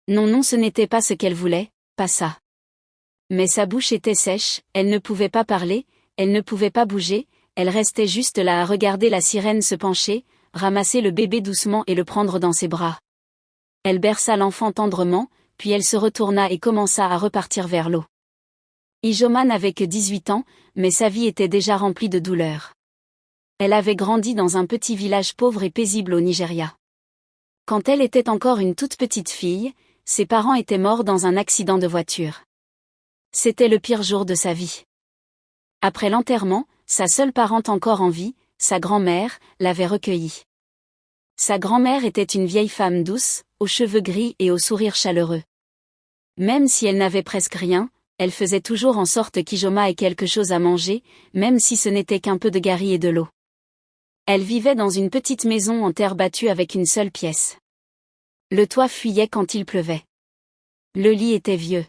Non, non, ce n'était pas ce qu'elle voulait, pas ça. Mais sa bouche était sèche, elle ne pouvait pas parler, elle ne pouvait pas bouger, elle restait juste là à regarder la sirène se pencher, ramasser le bébé doucement et le prendre dans ses bras. Elle berça l'enfant tendrement, puis elle se retourna et commença à repartir vers l'eau. Ijoma n'avait que 18 ans, mais sa vie était déjà remplie de douleurs. Elle avait grandi dans un petit village pauvre et paisible au Nigeria. Quand elle était encore une toute petite fille, ses parents étaient morts dans un accident de voiture. C'était le pire jour de sa vie. Après l'enterrement, sa seule parente encore en vie, sa grand-mère, l'avait recueillie. Sa grand-mère était une vieille femme douce, aux cheveux gris et au sourire chaleureux. Même si elle n'avait presque rien, elle faisait toujours en sorte qu'Ijoma ait quelque chose à manger, même si ce n'était qu'un peu de gari et de l'eau. Elle vivait dans une petite maison en terre battue avec une seule pièce. Le toit fuyait quand il pleuvait. Le lit était vieux.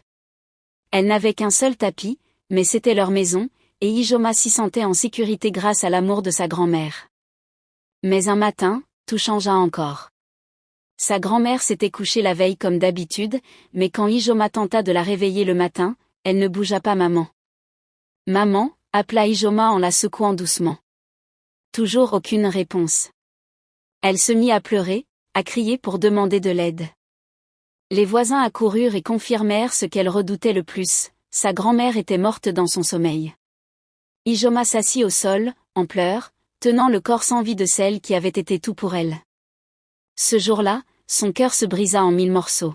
Elle n'avait qu'un seul tapis, mais c'était leur maison, et Ijoma s'y sentait en sécurité grâce à l'amour de sa grand-mère. Mais un matin, tout changea encore. Sa grand-mère s'était couchée la veille comme d'habitude, mais quand Ijoma tenta de la réveiller le matin, elle ne bougea pas. Maman. Maman, appela Ijoma en la secouant doucement. Toujours aucune réponse. Elle se mit à pleurer, à crier pour demander de l'aide. Les voisins accoururent et confirmèrent ce qu'elle redoutait le plus, sa grand-mère était morte dans son sommeil. Ijoma s'assit au sol, en pleurs, tenant le corps sans vie de celle qui avait été tout pour elle. Ce jour-là, son cœur se brisa en 1000 morceaux.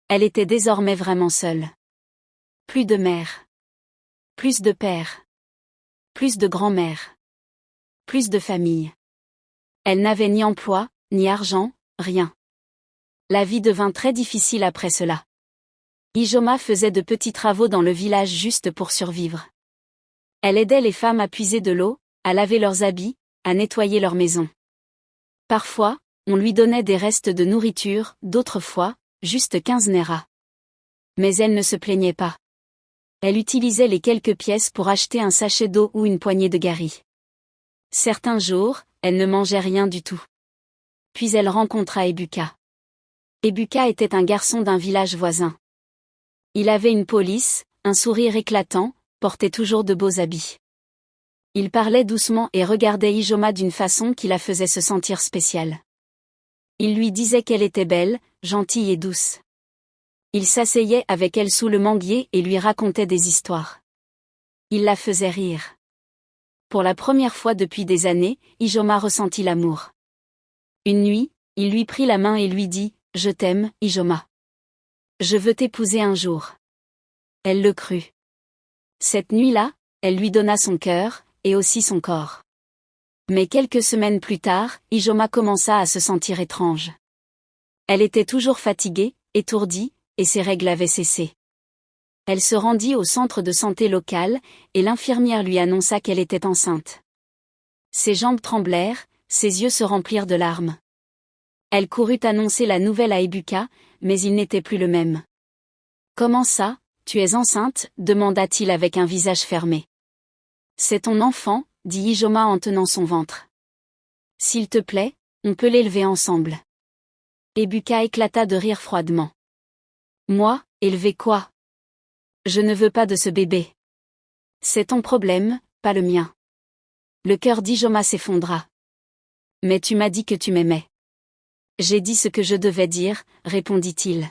Elle était désormais vraiment seule. Plus de mère. Plus de père. Plus de grand-mère. Plus de famille. Elle n'avait ni emploi, ni argent, rien. La vie devint très difficile après cela. Ijoma faisait de petits travaux dans le village juste pour survivre. Elle aidait les femmes à puiser de l'eau, à laver leurs habits, à nettoyer leur maison. Parfois, on lui donnait des restes de nourriture, d'autres fois, juste 15 naira. Mais elle ne se plaignait pas. Elle utilisait les quelques pièces pour acheter un sachet d'eau ou une poignée de gari. Certains jours, elle ne mangeait rien du tout. Puis elle rencontra Ebuka. Ebuka était un garçon d'un village voisin. Il avait une peau lisse, un sourire éclatant, portait toujours de beaux habits. Il parlait doucement et regardait Ijoma d'une façon qui la faisait se sentir spéciale. Il lui disait qu'elle était belle, gentille et douce. Il s'asseyait avec elle sous le manguier et lui racontait des histoires. Il la faisait rire. Pour la première fois depuis des années, Ijoma ressentit l'amour. Une nuit, il lui prit la main et lui dit « Je t'aime, Ijoma. Je veux t'épouser un jour. » Elle le crut. Cette nuit-là, elle lui donna son cœur, et aussi son corps. Mais quelques semaines plus tard, Ijoma commença à se sentir étrange. Elle était toujours fatiguée, étourdie, et ses règles avaient cessé. Elle se rendit au centre de santé local, et l'infirmière lui annonça qu'elle était enceinte. Ses jambes tremblèrent, ses yeux se remplirent de larmes. Elle courut annoncer la nouvelle à Ebuka, mais il n'était plus le même. « Comment ça, tu es enceinte ?» demanda-t-il avec un visage fermé. « C'est ton enfant, » dit Ijoma en tenant son ventre. « S'il te plaît, on peut l'élever ensemble. » Ebuka éclata de rire froidement. « Moi, élever quoi ? Je ne veux pas de ce bébé. C'est ton problème, pas le mien. » Le cœur d'Ijoma s'effondra. « Mais tu m'as dit que tu m'aimais. » J'ai dit ce que je devais dire, répondit-il.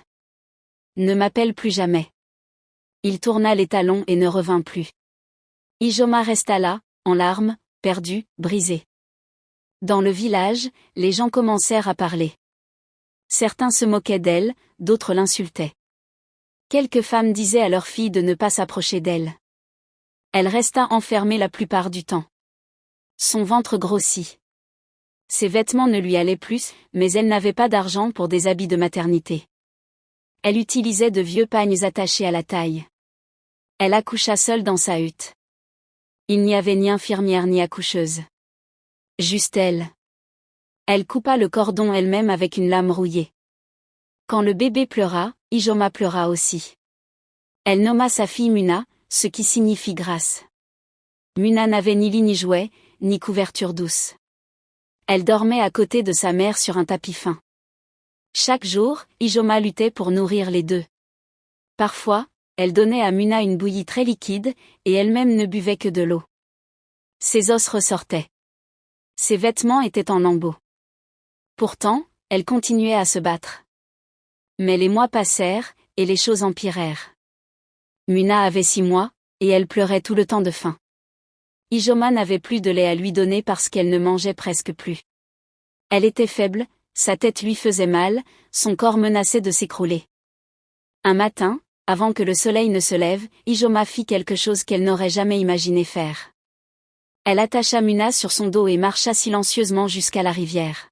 Ne m'appelle plus jamais. Il tourna les talons et ne revint plus. Ijoma resta là, en larmes, perdue, brisée. Dans le village, les gens commencèrent à parler. Certains se moquaient d'elle, d'autres l'insultaient. Quelques femmes disaient à leurs filles de ne pas s'approcher d'elle. Elle resta enfermée la plupart du temps. Son ventre grossit. Ses vêtements ne lui allaient plus, mais elle n'avait pas d'argent pour des habits de maternité. Elle utilisait de vieux pagnes attachés à la taille. Elle accoucha seule dans sa hutte. Il n'y avait ni infirmière ni accoucheuse. Juste elle. Elle coupa le cordon elle-même avec une lame rouillée. Quand le bébé pleura, Ijoma pleura aussi. Elle nomma sa fille Muna, ce qui signifie grâce. Muna n'avait ni lit ni jouet, ni couverture douce. Elle dormait à côté de sa mère sur un tapis fin. Chaque jour, Ijoma luttait pour nourrir les deux. Parfois, elle donnait à Muna une bouillie très liquide, et elle-même ne buvait que de l'eau. Ses os ressortaient. Ses vêtements étaient en lambeaux. Pourtant, elle continuait à se battre. Mais les mois passèrent, et les choses empirèrent. Muna avait 6 mois, et elle pleurait tout le temps de faim. Ijoma n'avait plus de lait à lui donner parce qu'elle ne mangeait presque plus. Elle était faible, sa tête lui faisait mal, son corps menaçait de s'écrouler. Un matin, avant que le soleil ne se lève, Ijoma fit quelque chose qu'elle n'aurait jamais imaginé faire. Elle attacha Muna sur son dos et marcha silencieusement jusqu'à la rivière.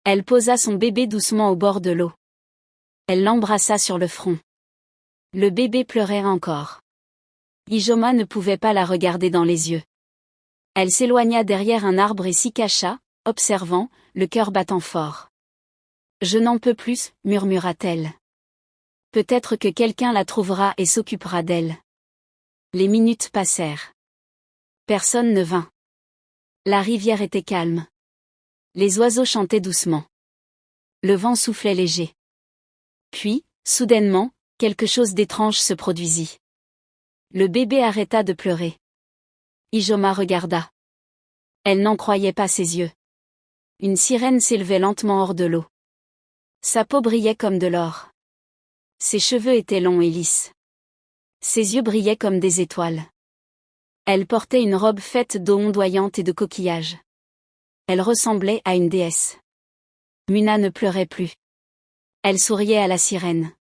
Elle posa son bébé doucement au bord de l'eau. Elle l'embrassa sur le front. Le bébé pleurait encore. Ijoma ne pouvait pas la regarder dans les yeux. Elle s'éloigna derrière un arbre et s'y cacha, observant, le cœur battant fort. « Je n'en peux plus, murmura-t-elle. Peut-être que quelqu'un la trouvera et s'occupera d'elle. » Les minutes passèrent. Personne ne vint. La rivière était calme. Les oiseaux chantaient doucement. Le vent soufflait léger. Puis, soudainement, quelque chose d'étrange se produisit. Le bébé arrêta de pleurer. Ijoma regarda. Elle n'en croyait pas ses yeux. Une sirène s'élevait lentement hors de l'eau. Sa peau brillait comme de l'or. Ses cheveux étaient longs et lisses. Ses yeux brillaient comme des étoiles. Elle portait une robe faite d'eau ondoyante et de coquillages. Elle ressemblait à une déesse. Muna ne pleurait plus. Elle souriait à la sirène.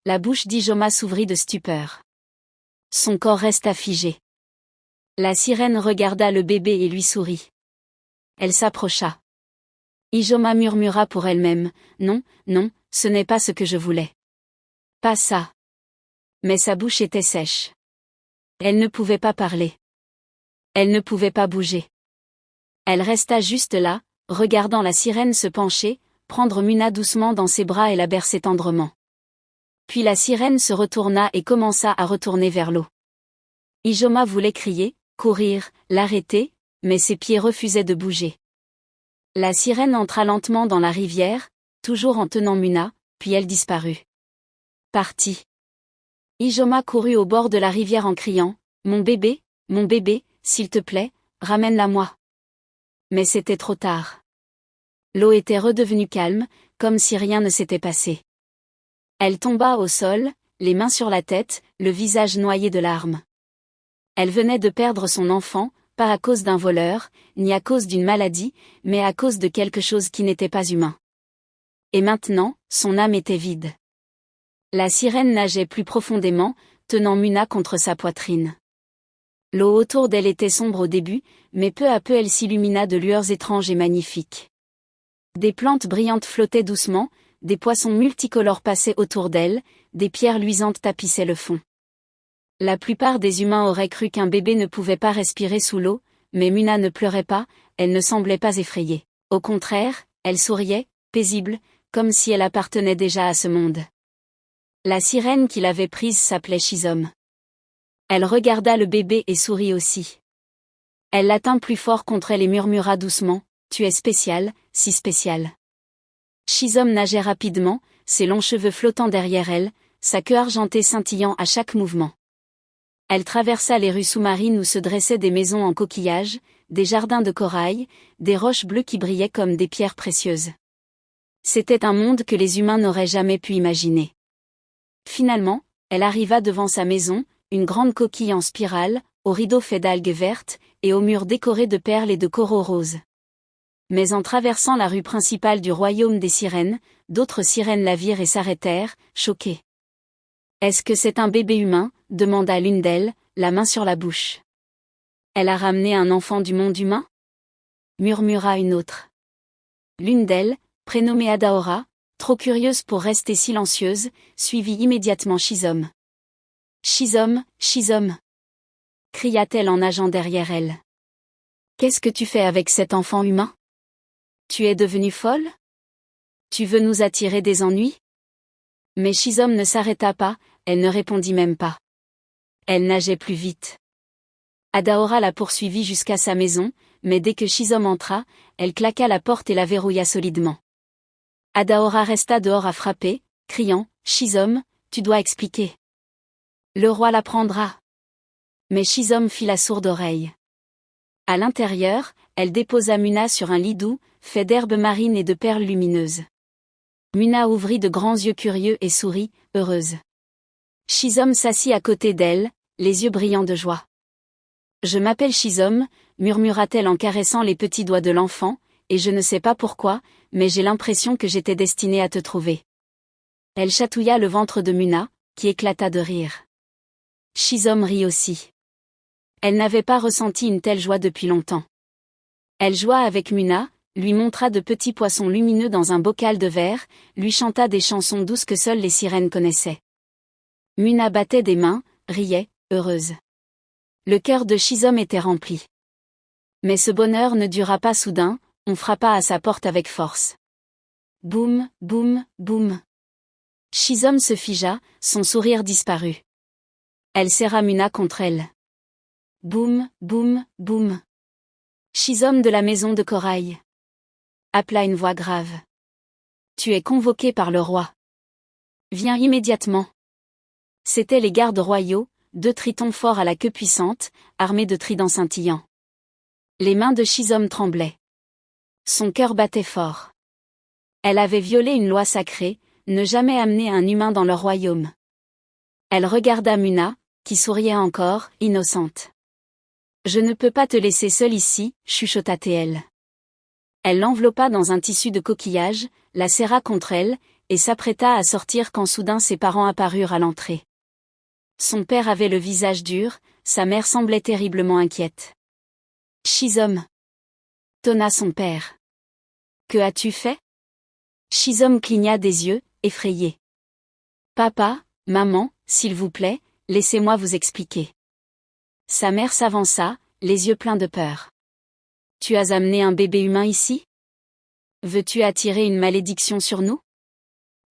La bouche d'Ijoma s'ouvrit de stupeur. Son corps resta figé. La sirène regarda le bébé et lui sourit. Elle s'approcha. Ijoma murmura pour elle-même, « Non, non, ce n'est pas ce que je voulais. » Pas ça. Mais sa bouche était sèche. Elle ne pouvait pas parler. Elle ne pouvait pas bouger. Elle resta juste là, regardant la sirène se pencher, prendre Muna doucement dans ses bras et la bercer tendrement. Puis la sirène se retourna et commença à retourner vers l'eau. Ijoma voulait crier, courir, l'arrêter, mais ses pieds refusaient de bouger. La sirène entra lentement dans la rivière, toujours en tenant Muna, puis elle disparut. Partie. Ijoma courut au bord de la rivière en criant, « mon bébé, s'il te plaît, ramène-la-moi. » Mais c'était trop tard. L'eau était redevenue calme, comme si rien ne s'était passé. Elle tomba au sol, les mains sur la tête, le visage noyé de larmes. Elle venait de perdre son enfant, pas à cause d'un voleur, ni à cause d'une maladie, mais à cause de quelque chose qui n'était pas humain. Et maintenant, son âme était vide. La sirène nageait plus profondément, tenant Muna contre sa poitrine. L'eau autour d'elle était sombre au début, mais peu à peu elle s'illumina de lueurs étranges et magnifiques. Des plantes brillantes flottaient doucement, des poissons multicolores passaient autour d'elle, des pierres luisantes tapissaient le fond. La plupart des humains auraient cru qu'un bébé ne pouvait pas respirer sous l'eau, mais Muna ne pleurait pas, elle ne semblait pas effrayée. Au contraire, elle souriait, paisible, comme si elle appartenait déjà à ce monde. La sirène qui l'avait prise s'appelait Shizom. Elle regarda le bébé et sourit aussi. Elle l'atteint plus fort contre elle et murmura doucement, « Tu es spécial, si spécial. » Shizom nageait rapidement, ses longs cheveux flottant derrière elle, sa queue argentée scintillant à chaque mouvement. Elle traversa les rues sous-marines où se dressaient des maisons en coquillages, des jardins de corail, des roches bleues qui brillaient comme des pierres précieuses. C'était un monde que les humains n'auraient jamais pu imaginer. Finalement, elle arriva devant sa maison, une grande coquille en spirale, aux rideaux faits d'algues vertes, et aux murs décorés de perles et de coraux roses. Mais en traversant la rue principale du royaume des sirènes, d'autres sirènes la virent et s'arrêtèrent, choquées. « Est-ce que c'est un bébé humain ?» demanda l'une d'elles, la main sur la bouche. « Elle a ramené un enfant du monde humain ?» murmura une autre. L'une d'elles, prénommée Adaora, trop curieuse pour rester silencieuse, suivit immédiatement Shizom. « Shizom, Shizom !» cria-t-elle en nageant derrière elle. « Qu'est-ce que tu fais avec cet enfant humain ? Tu es devenue folle ? Tu veux nous attirer des ennuis ?» Mais Shizom ne s'arrêta pas, elle ne répondit même pas. Elle nageait plus vite. Adaora la poursuivit jusqu'à sa maison, mais dès que Shizom entra, elle claqua la porte et la verrouilla solidement. Adaora resta dehors à frapper, criant « Shizome, tu dois expliquer. Le roi l'apprendra. » Mais Shizome fit la sourde oreille. À l'intérieur, elle déposa Muna sur un lit doux, fait d'herbes marines et de perles lumineuses. Muna ouvrit de grands yeux curieux et sourit, heureuse. Shizome s'assit à côté d'elle, les yeux brillants de joie. « Je m'appelle Shizome, » murmura-t-elle en caressant les petits doigts de l'enfant, « et je ne sais pas pourquoi, mais j'ai l'impression que j'étais destinée à te trouver. » Elle chatouilla le ventre de Muna, qui éclata de rire. Shizome rit aussi. Elle n'avait pas ressenti une telle joie depuis longtemps. Elle joua avec Muna, lui montra de petits poissons lumineux dans un bocal de verre, lui chanta des chansons douces que seules les sirènes connaissaient. Muna battait des mains, riait, heureuse. Le cœur de Shizome était rempli. Mais ce bonheur ne dura pas soudain, on frappa à sa porte avec force. Boum, boum, boum. Shizome se figea, son sourire disparut. Elle serra Muna contre elle. Boum, boum, boum. Shizome de la maison de corail. Appela une voix grave. Tu es convoqué par le roi. Viens immédiatement. C'étaient les gardes royaux, 2 tritons forts à la queue puissante, armés de tridents scintillants. Les mains de Shizome tremblaient. Son cœur battait fort. Elle avait violé une loi sacrée, ne jamais amener un humain dans leur royaume. Elle regarda Muna, qui souriait encore, innocente. Je ne peux pas te laisser seule ici, chuchota-t-elle. Elle l'enveloppa dans un tissu de coquillage, la serra contre elle, et s'apprêta à sortir quand soudain ses parents apparurent à l'entrée. Son père avait le visage dur, sa mère semblait terriblement inquiète. Shizome, tonna son père. Que as-tu fait? Shizome cligna des yeux, effrayé. Papa, maman, s'il vous plaît, laissez-moi vous expliquer. Sa mère s'avança, les yeux pleins de peur. Tu as amené un bébé humain ici? Veux-tu attirer une malédiction sur nous?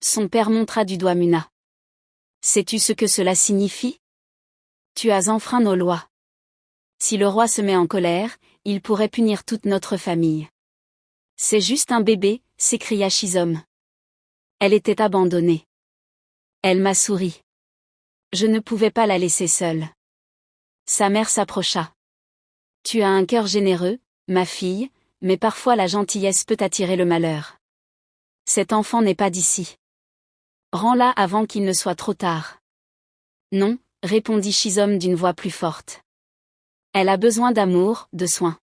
Son père montra du doigt Muna. Sais-tu ce que cela signifie? Tu as enfreint nos lois. Si le roi se met en colère, il pourrait punir toute notre famille. C'est juste un bébé, s'écria Shizome. Elle était abandonnée. Elle m'a souri. Je ne pouvais pas la laisser seule. Sa mère s'approcha. Tu as un cœur généreux, ma fille, mais parfois la gentillesse peut attirer le malheur. Cet enfant n'est pas d'ici. Rends-la avant qu'il ne soit trop tard. Non, répondit Shizome d'une voix plus forte. Elle a besoin d'amour, de soins.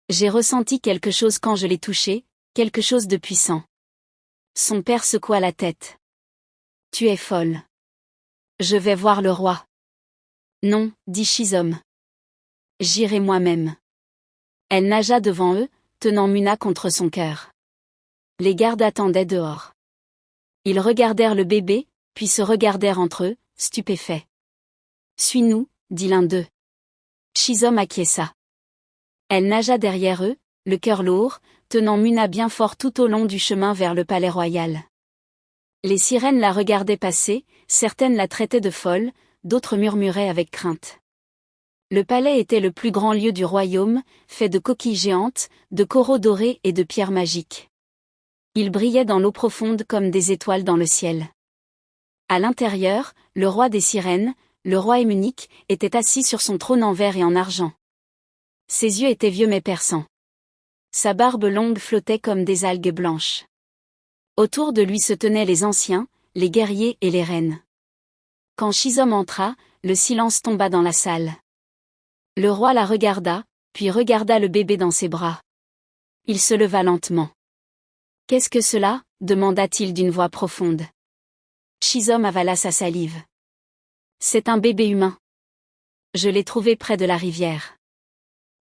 J'ai ressenti quelque chose quand je l'ai touchée, quelque chose de puissant. Son père secoua la tête. Tu es folle. Je vais voir le roi. Non, dit Shizome. J'irai moi-même. Elle nagea devant eux, tenant Muna contre son cœur. Les gardes attendaient dehors. Ils regardèrent le bébé, puis se regardèrent entre eux, stupéfaits. Suis-nous, dit l'un d'eux. Shizome acquiesça. Elle nagea derrière eux, le cœur lourd, tenant Muna bien fort tout au long du chemin vers le palais royal. Les sirènes la regardaient passer, certaines la traitaient de folle, d'autres murmuraient avec crainte. Le palais était le plus grand lieu du royaume, fait de coquilles géantes, de coraux dorés et de pierres magiques. Il brillait dans l'eau profonde comme des étoiles dans le ciel. À l'intérieur, le roi des sirènes, le roi Émunique, était assis sur son trône en verre et en argent. Ses yeux étaient vieux mais perçants. Sa barbe longue flottait comme des algues blanches. Autour de lui se tenaient les anciens, les guerriers et les reines. Quand Shizome entra, le silence tomba dans la salle. Le roi la regarda, puis regarda le bébé dans ses bras. Il se leva lentement. « Qu'est-ce que cela ?» demanda-t-il d'une voix profonde. Shizome avala sa salive. « C'est un bébé humain. Je l'ai trouvé près de la rivière.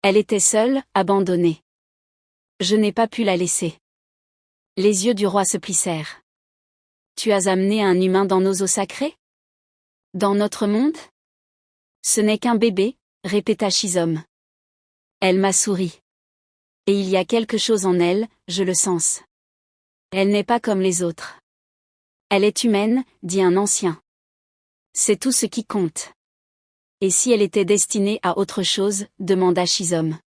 Elle était seule, abandonnée. Je n'ai pas pu la laisser. » Les yeux du roi se plissèrent. « Tu as amené un humain dans nos eaux sacrées? Dans notre monde? Ce n'est qu'un bébé, répéta Shizome. Elle m'a souri. Et il y a quelque chose en elle, je le sens. Elle n'est pas comme les autres. Elle est humaine, dit un ancien. C'est tout ce qui compte. Et si elle était destinée à autre chose, demanda Shizome.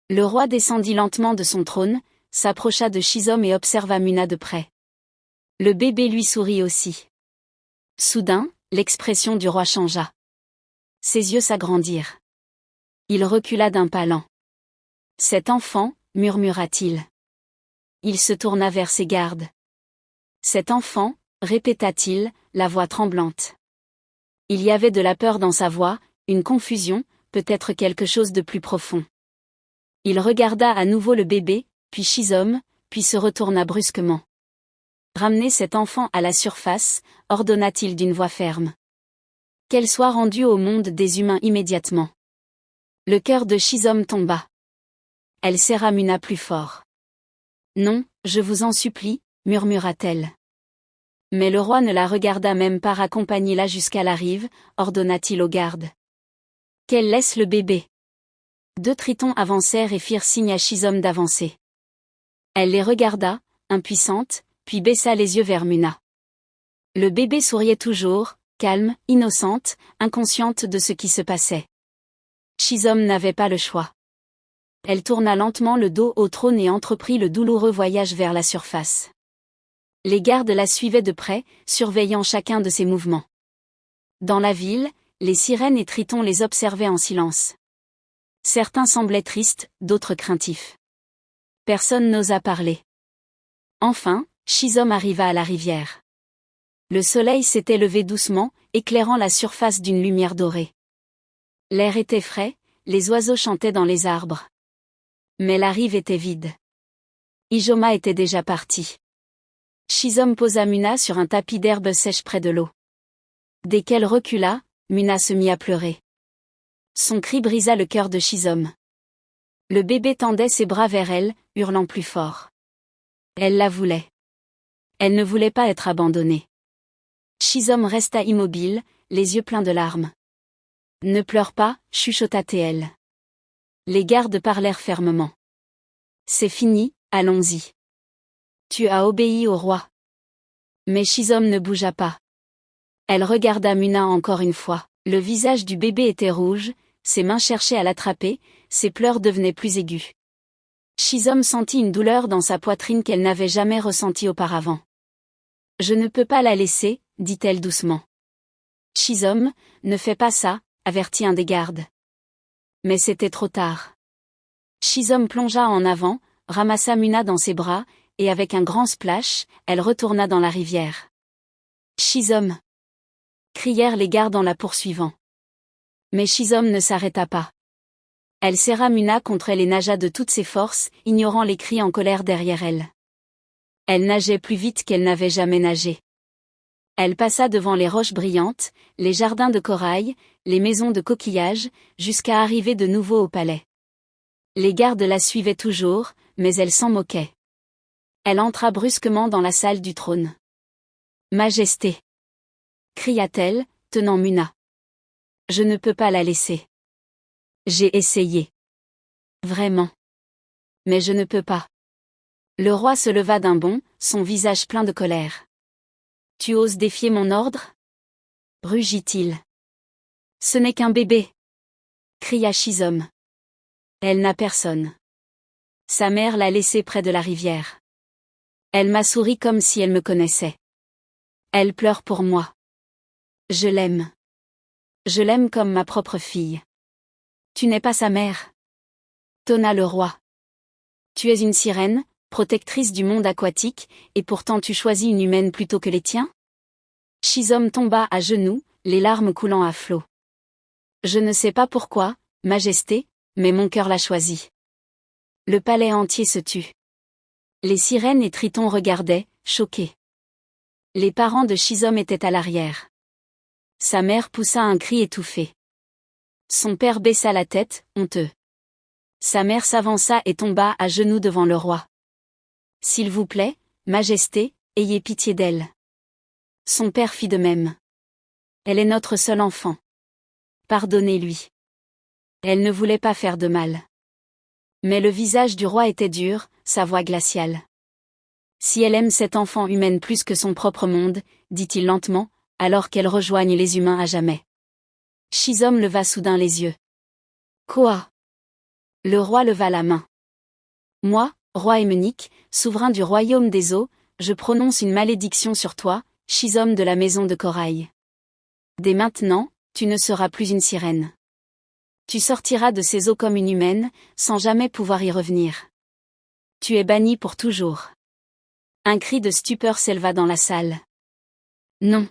Le roi descendit lentement de son trône, s'approcha de Shizom et observa Muna de près. Le bébé lui sourit aussi. Soudain, l'expression du roi changea. Ses yeux s'agrandirent. Il recula d'un pas lent. « Cet enfant, murmura-t-il. » Il se tourna vers ses gardes. « Cet enfant, répéta-t-il, la voix tremblante. Il y avait de la peur dans sa voix, une confusion, peut-être quelque chose de plus profond. Il regarda à nouveau le bébé, puis Shizom, puis se retourna brusquement. « Ramenez cet enfant à la surface, ordonna-t-il d'une voix ferme. Qu'elle soit rendue au monde des humains immédiatement. » Le cœur de Shizom tomba. Elle serra Muna plus fort. « Non, je vous en supplie, murmura-t-elle. » Mais le roi ne la regarda même pas. « Raccompagnez-la jusqu'à la rive, ordonna-t-il aux gardes. Qu'elle laisse le bébé. » 2 tritons avancèrent et firent signe à Shizom d'avancer. Elle les regarda, impuissante, puis baissa les yeux vers Muna. Le bébé souriait toujours, calme, innocente, inconsciente de ce qui se passait. Shizom n'avait pas le choix. Elle tourna lentement le dos au trône et entreprit le douloureux voyage vers la surface. Les gardes la suivaient de près, surveillant chacun de ses mouvements. Dans la ville, les sirènes et tritons les observaient en silence. Certains semblaient tristes, d'autres craintifs. Personne n'osa parler. Enfin, Shizom arriva à la rivière. Le soleil s'était levé doucement, éclairant la surface d'une lumière dorée. L'air était frais, les oiseaux chantaient dans les arbres. Mais la rive était vide. Ijoma était déjà parti. Shizom posa Muna sur un tapis d'herbe sèche près de l'eau. Dès qu'elle recula, Muna se mit à pleurer. Son cri brisa le cœur de Shizom. Le bébé tendait ses bras vers elle, hurlant plus fort. Elle la voulait. Elle ne voulait pas être abandonnée. Shizom resta immobile, les yeux pleins de larmes. « Ne pleure pas, chuchota-t-elle. » Les gardes parlèrent fermement. « C'est fini, allons-y. Tu as obéi au roi. » Mais Shizom ne bougea pas. Elle regarda Muna encore une fois. Le visage du bébé était rouge, ses mains cherchaient à l'attraper, ses pleurs devenaient plus aigus. Shizom sentit une douleur dans sa poitrine qu'elle n'avait jamais ressentie auparavant. « Je ne peux pas la laisser, » dit-elle doucement. « Shizom, ne fais pas ça, » avertit un des gardes. Mais c'était trop tard. Shizom plongea en avant, ramassa Muna dans ses bras, et avec un grand splash, elle retourna dans la rivière. « Shizom !» crièrent les gardes en la poursuivant. Mais Shizom ne s'arrêta pas. Elle serra Muna contre elle et nagea de toutes ses forces, ignorant les cris en colère derrière elle. Elle nageait plus vite qu'elle n'avait jamais nagé. Elle passa devant les roches brillantes, les jardins de corail, les maisons de coquillages, jusqu'à arriver de nouveau au palais. Les gardes la suivaient toujours, mais elle s'en moquait. Elle entra brusquement dans la salle du trône. « Majesté !» cria-t-elle, tenant Muna. « Je ne peux pas la laisser. J'ai essayé. Vraiment. Mais je ne peux pas. » Le roi se leva d'un bond, son visage plein de colère. « Tu oses défier mon ordre ?» rugit-il. « Ce n'est qu'un bébé !» cria Shizom. Elle n'a personne. Sa mère l'a laissée près de la rivière. Elle m'a souri comme si elle me connaissait. Elle pleure pour moi. Je l'aime. Je l'aime comme ma propre fille. Tu n'es pas sa mère. Tonna le roi. Tu es une sirène, protectrice du monde aquatique, et pourtant tu choisis une humaine plutôt que les tiens ? Shizom tomba à genoux, les larmes coulant à flots. Je ne sais pas pourquoi, Majesté, mais mon cœur l'a choisi. Le palais entier se tut. Les sirènes et tritons regardaient, choqués. Les parents de Shizom étaient à l'arrière. Sa mère poussa un cri étouffé. Son père baissa la tête, honteux. Sa mère s'avança et tomba à genoux devant le roi. « S'il vous plaît, Majesté, ayez pitié d'elle. » Son père fit de même. « Elle est notre seul enfant. Pardonnez-lui. » Elle ne voulait pas faire de mal. Mais le visage du roi était dur, sa voix glaciale. « Si elle aime cette enfant humaine plus que son propre monde, dit-il lentement, alors qu'elle rejoigne les humains à jamais. » Shizom leva soudain les yeux. « Quoi ?» Le roi leva la main. « Moi, roi Éménique, souverain du royaume des eaux, je prononce une malédiction sur toi, Shizom de la maison de corail. Dès maintenant, tu ne seras plus une sirène. Tu sortiras de ces eaux comme une humaine, sans jamais pouvoir y revenir. Tu es banni pour toujours. » Un cri de stupeur s'éleva dans la salle. « Non. »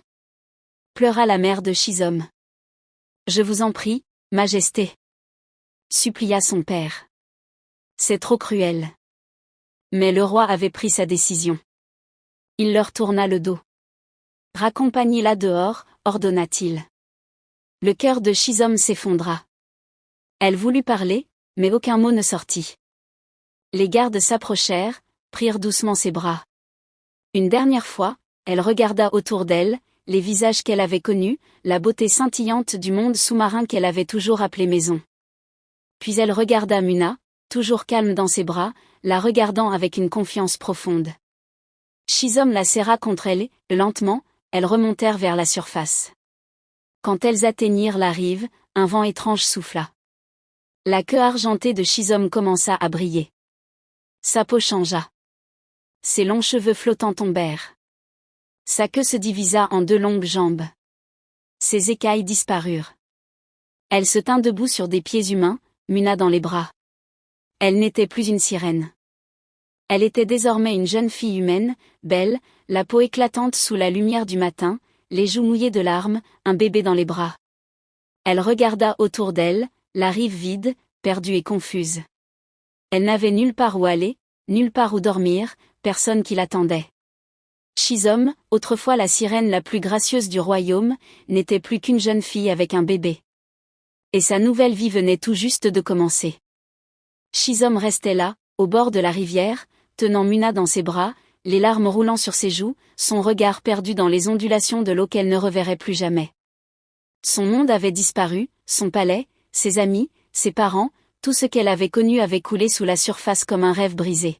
pleura la mère de Shizom. « Je vous en prie, Majesté. » supplia son père. « C'est trop cruel. » Mais le roi avait pris sa décision. Il leur tourna le dos. « Raccompagnez-la dehors, » ordonna-t-il. Le cœur de Shizom s'effondra. Elle voulut parler, mais aucun mot ne sortit. Les gardes s'approchèrent, prirent doucement ses bras. Une dernière fois, elle regarda autour d'elle, les visages qu'elle avait connus, la beauté scintillante du monde sous-marin qu'elle avait toujours appelé maison. Puis elle regarda Muna, toujours calme dans ses bras, la regardant avec une confiance profonde. Shizom la serra contre elle, et lentement, elles remontèrent vers la surface. Quand elles atteignirent la rive, un vent étrange souffla. La queue argentée de Shizom commença à briller. Sa peau changea. Ses longs cheveux flottants tombèrent. Sa queue se divisa en 2 longues jambes. Ses écailles disparurent. Elle se tint debout sur des pieds humains, Muna dans les bras. Elle n'était plus une sirène. Elle était désormais une jeune fille humaine, belle, la peau éclatante sous la lumière du matin, les joues mouillées de larmes, un bébé dans les bras. Elle regarda autour d'elle, la rive vide, perdue et confuse. Elle n'avait nulle part où aller, nulle part où dormir, personne qui l'attendait. Shizom, autrefois la sirène la plus gracieuse du royaume, n'était plus qu'une jeune fille avec un bébé. Et sa nouvelle vie venait tout juste de commencer. Shizom restait là, au bord de la rivière, tenant Muna dans ses bras, les larmes roulant sur ses joues, son regard perdu dans les ondulations de l'eau qu'elle ne reverrait plus jamais. Son monde avait disparu, son palais, ses amis, ses parents, tout ce qu'elle avait connu avait coulé sous la surface comme un rêve brisé.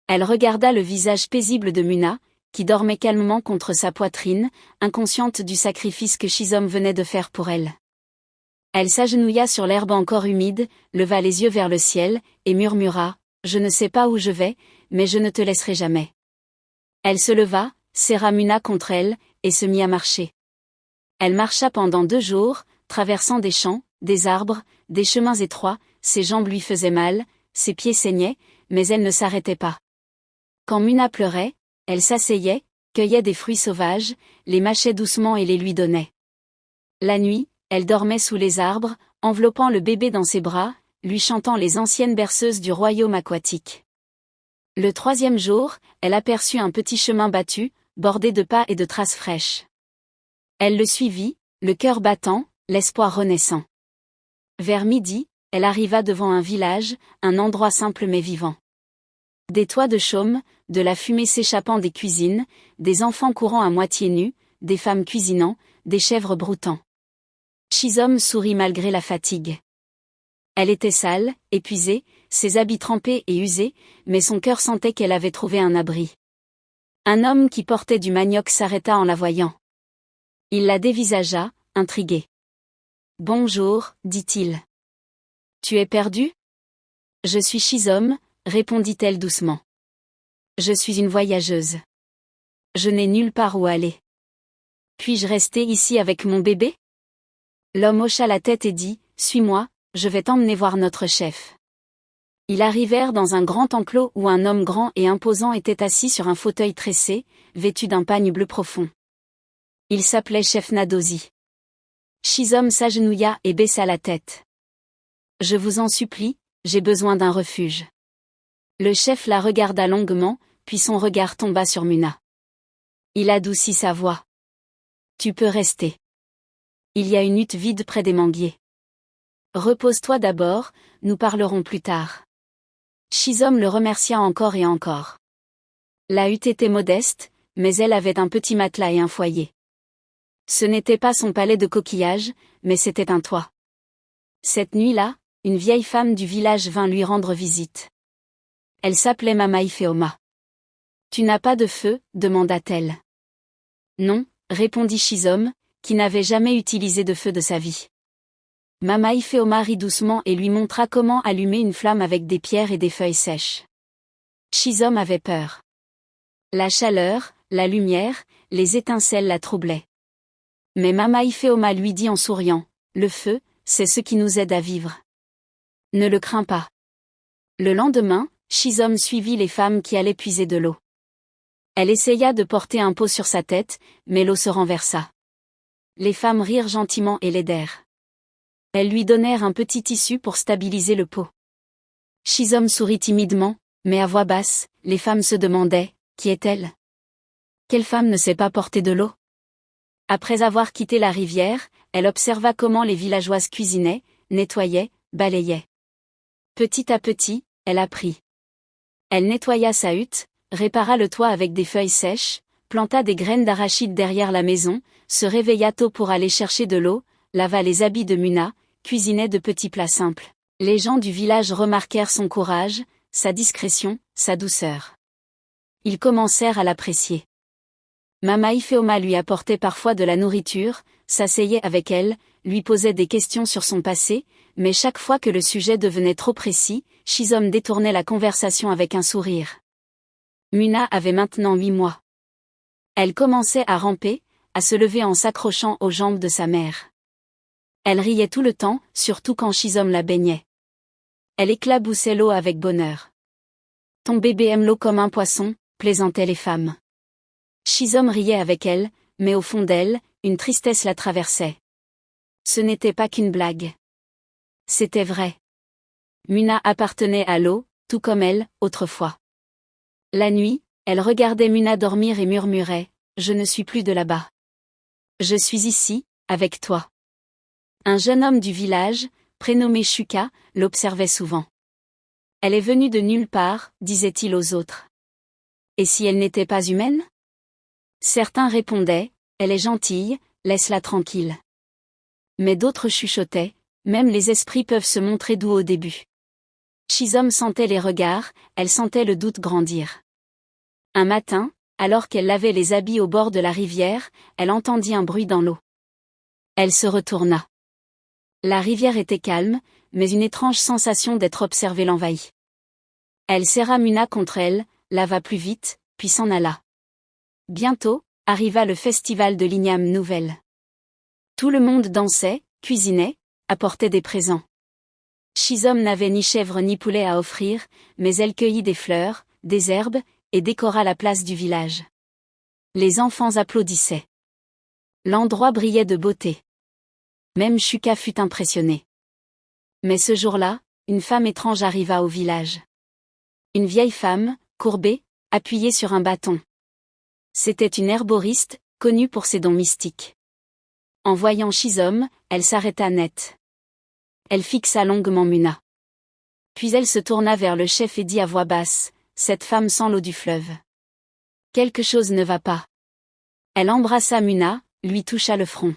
Elle regarda le visage paisible de Muna, qui dormait calmement contre sa poitrine, inconsciente du sacrifice que Shizom venait de faire pour elle. Elle s'agenouilla sur l'herbe encore humide, leva les yeux vers le ciel, et murmura, « Je ne sais pas où je vais, mais je ne te laisserai jamais. » Elle se leva, serra Muna contre elle, et se mit à marcher. Elle marcha pendant 2 jours, traversant des champs, des arbres, des chemins étroits, ses jambes lui faisaient mal, ses pieds saignaient, mais elle ne s'arrêtait pas. Quand Muna pleurait, elle s'asseyait, cueillait des fruits sauvages, les mâchait doucement et les lui donnait. La nuit, elle dormait sous les arbres, enveloppant le bébé dans ses bras, lui chantant les anciennes berceuses du royaume aquatique. Le 3e jour, elle aperçut un petit chemin battu, bordé de pas et de traces fraîches. Elle le suivit, le cœur battant, l'espoir renaissant. Vers midi, elle arriva devant un village, un endroit simple mais vivant. Des toits de chaume, de la fumée s'échappant des cuisines, des enfants courant à moitié nus, des femmes cuisinant, des chèvres broutant. Shizom sourit malgré la fatigue. Elle était sale, épuisée, ses habits trempés et usés, mais son cœur sentait qu'elle avait trouvé un abri. Un homme qui portait du manioc s'arrêta en la voyant. Il la dévisagea, intrigué. « Bonjour, dit-il. Tu es perdue ? » « Je suis Shizom, » répondit-elle doucement. « Je suis une voyageuse. Je n'ai nulle part où aller. Puis-je rester ici avec mon bébé ? » L'homme hocha la tête et dit, « Suis-moi, je vais t'emmener voir notre chef. » Ils arrivèrent dans un grand enclos où un homme grand et imposant était assis sur un fauteuil tressé, vêtu d'un pagne bleu profond. Il s'appelait chef Nadosi. Shizom s'agenouilla et baissa la tête. « Je vous en supplie, j'ai besoin d'un refuge. » Le chef la regarda longuement, puis son regard tomba sur Muna. Il adoucit sa voix. « Tu peux rester. Il y a une hutte vide près des manguiers. Repose-toi d'abord, nous parlerons plus tard. » Shizom le remercia encore et encore. La hutte était modeste, mais elle avait un petit matelas et un foyer. Ce n'était pas son palais de coquillages, mais c'était un toit. Cette nuit-là, une vieille femme du village vint lui rendre visite. Elle s'appelait Mama Ifeoma. « Tu n'as pas de feu ? » demanda-t-elle. « Non, » répondit Shizom, qui n'avait jamais utilisé de feu de sa vie. Mama Ifeoma rit doucement et lui montra comment allumer une flamme avec des pierres et des feuilles sèches. Shizom avait peur. La chaleur, la lumière, les étincelles la troublaient. Mais Mama Ifeoma lui dit en souriant, « Le feu, c'est ce qui nous aide à vivre. Ne le crains pas. » Le lendemain, Shizom suivit les femmes qui allaient puiser de l'eau. Elle essaya de porter un pot sur sa tête, mais l'eau se renversa. Les femmes rirent gentiment et l'aidèrent. Elles lui donnèrent un petit tissu pour stabiliser le pot. Shizom sourit timidement, mais à voix basse, les femmes se demandaient, qui est-elle? Quelle femme ne sait pas porter de l'eau? Après avoir quitté la rivière, elle observa comment les villageoises cuisinaient, nettoyaient, balayaient. Petit à petit, elle apprit. Elle nettoya sa hutte, répara le toit avec des feuilles sèches, planta des graines d'arachide derrière la maison, se réveilla tôt pour aller chercher de l'eau, lava les habits de Muna, cuisinait de petits plats simples. Les gens du village remarquèrent son courage, sa discrétion, sa douceur. Ils commencèrent à l'apprécier. Mama Ifeoma lui apportait parfois de la nourriture, s'asseyait avec elle, lui posait des questions sur son passé, mais chaque fois que le sujet devenait trop précis, Shizom détournait la conversation avec un sourire. Muna avait maintenant 8 mois. Elle commençait à ramper, à se lever en s'accrochant aux jambes de sa mère. Elle riait tout le temps, surtout quand Shizom la baignait. Elle éclaboussait l'eau avec bonheur. « Ton bébé aime l'eau comme un poisson », plaisantaient les femmes. Shizom riait avec elle, mais au fond d'elle, une tristesse la traversait. Ce n'était pas qu'une blague. C'était vrai. Muna appartenait à l'eau, tout comme elle, autrefois. La nuit, elle regardait Muna dormir et murmurait, « Je ne suis plus de là-bas. Je suis ici, avec toi. » Un jeune homme du village, prénommé Shuka, l'observait souvent. « Elle est venue de nulle part, disait-il aux autres. Et si elle n'était pas humaine ? » Certains répondaient, « Elle est gentille, laisse-la tranquille. » Mais d'autres chuchotaient, « Même les esprits peuvent se montrer doux au début. » Shizom sentait les regards, elle sentait le doute grandir. Un matin, alors qu'elle lavait les habits au bord de la rivière, elle entendit un bruit dans l'eau. Elle se retourna. La rivière était calme, mais une étrange sensation d'être observée l'envahit. Elle serra Muna contre elle, lava plus vite, puis s'en alla. Bientôt, arriva le festival de l'igname nouvelle. Tout le monde dansait, cuisinait, apportait des présents. Shizom n'avait ni chèvre ni poulet à offrir, mais elle cueillit des fleurs, des herbes, et décora la place du village. Les enfants applaudissaient. L'endroit brillait de beauté. Même Shuka fut impressionné. Mais ce jour-là, une femme étrange arriva au village. Une vieille femme, courbée, appuyée sur un bâton. C'était une herboriste, connue pour ses dons mystiques. En voyant Shizom, elle s'arrêta net. Elle fixa longuement Muna. Puis elle se tourna vers le chef et dit à voix basse, « Cette femme sent l'eau du fleuve. Quelque chose ne va pas. » Elle embrassa Muna, lui toucha le front.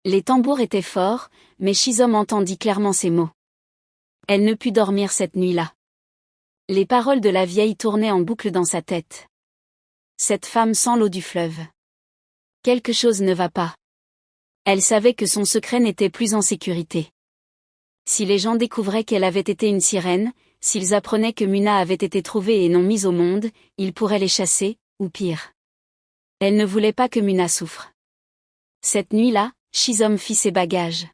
Les tambours étaient forts, mais Shizom entendit clairement ces mots. Elle ne put dormir cette nuit-là. Les paroles de la vieille tournaient en boucle dans sa tête. Cette femme sent l'eau du fleuve. Quelque chose ne va pas. Elle savait que son secret n'était plus en sécurité. Si les gens découvraient qu'elle avait été une sirène, s'ils apprenaient que Muna avait été trouvée et non mise au monde, ils pourraient les chasser, ou pire. Elle ne voulait pas que Muna souffre. Cette nuit-là, Shizom fit ses bagages.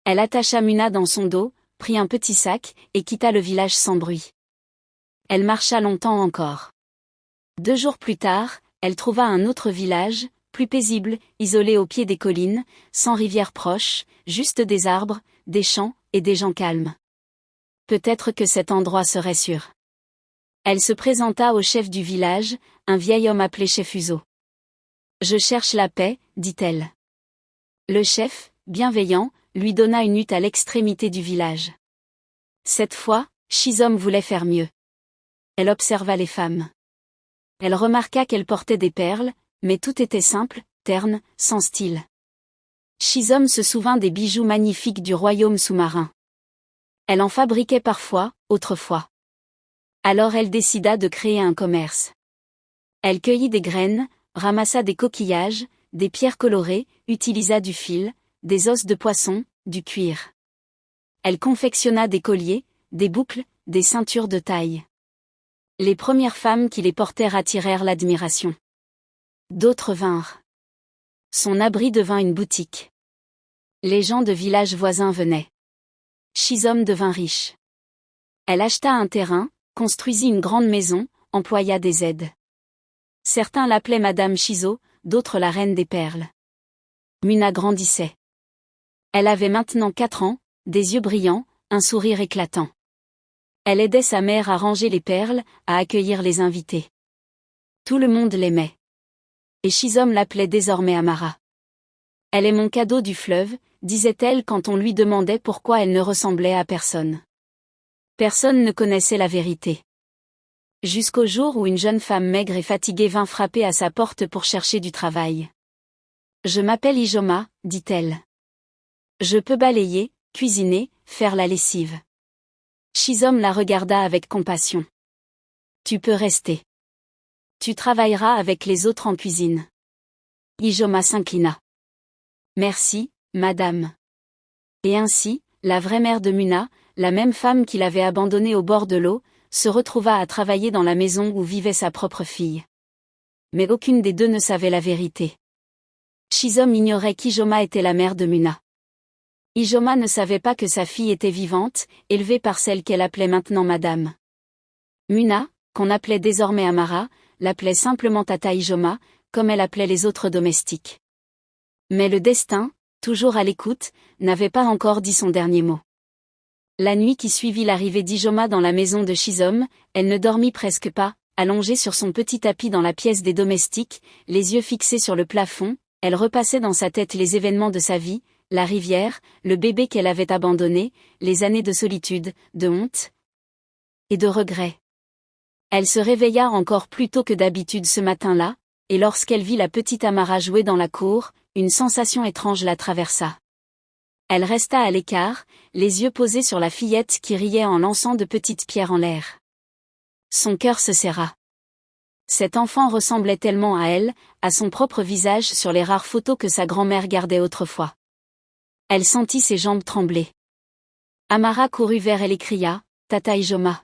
Elle attacha Muna dans son dos, prit un petit sac, et quitta le village sans bruit. Elle marcha longtemps encore. 2 jours plus tard, elle trouva un autre village, plus paisible, isolé au pied des collines, sans rivière proche, juste des arbres, des champs, et des gens calmes. Peut-être que cet endroit serait sûr. Elle se présenta au chef du village, un vieil homme appelé Chef Uzo. « Je cherche la paix, dit-elle. » Le chef, bienveillant, lui donna une hutte à l'extrémité du village. Cette fois, Shizom voulait faire mieux. Elle observa les femmes. Elle remarqua qu'elles portaient des perles, mais tout était simple, terne, sans style. Shizom se souvint des bijoux magnifiques du royaume sous-marin. Elle en fabriquait parfois, autrefois. Alors elle décida de créer un commerce. Elle cueillit des graines, ramassa des coquillages, des pierres colorées, utilisa du fil, des os de poisson, du cuir. Elle confectionna des colliers, des boucles, des ceintures de taille. Les premières femmes qui les portèrent attirèrent l'admiration. D'autres vinrent. Son abri devint une boutique. Les gens de villages voisins venaient. Shizom devint riche. Elle acheta un terrain, construisit une grande maison, employa des aides. Certains l'appelaient Madame Shizo, d'autres la Reine des Perles. Muna grandissait. Elle avait maintenant 4 ans, des yeux brillants, un sourire éclatant. Elle aidait sa mère à ranger les perles, à accueillir les invités. Tout le monde l'aimait. Et Shizom l'appelait désormais Amara. Elle est mon cadeau du fleuve, disait-elle quand on lui demandait pourquoi elle ne ressemblait à personne. Personne ne connaissait la vérité. Jusqu'au jour où une jeune femme maigre et fatiguée vint frapper à sa porte pour chercher du travail. « Je m'appelle Ijoma, dit-elle. Je peux balayer, cuisiner, faire la lessive. » Shizom la regarda avec compassion. « Tu peux rester. Tu travailleras avec les autres en cuisine. » Ijoma s'inclina. « Merci, madame. » Et ainsi, la vraie mère de Muna, la même femme qui l'avait abandonnée au bord de l'eau, se retrouva à travailler dans la maison où vivait sa propre fille. Mais aucune des deux ne savait la vérité. Shizom ignorait qu'Ijoma était la mère de Muna. Ijoma ne savait pas que sa fille était vivante, élevée par celle qu'elle appelait maintenant madame. Muna, qu'on appelait désormais Amara, l'appelait simplement Tata Ijoma, comme elle appelait les autres domestiques. Mais le destin, toujours à l'écoute, n'avait pas encore dit son dernier mot. La nuit qui suivit l'arrivée d'Ijoma dans la maison de Shizom, elle ne dormit presque pas, allongée sur son petit tapis dans la pièce des domestiques, les yeux fixés sur le plafond, elle repassait dans sa tête les événements de sa vie, la rivière, le bébé qu'elle avait abandonné, les années de solitude, de honte et de regret. Elle se réveilla encore plus tôt que d'habitude ce matin-là, et lorsqu'elle vit la petite Amara jouer dans la cour, une sensation étrange la traversa. Elle resta à l'écart, les yeux posés sur la fillette qui riait en lançant de petites pierres en l'air. Son cœur se serra. Cet enfant ressemblait tellement à elle, à son propre visage sur les rares photos que sa grand-mère gardait autrefois. Elle sentit ses jambes trembler. Amara courut vers elle et cria « Tata Ijoma !»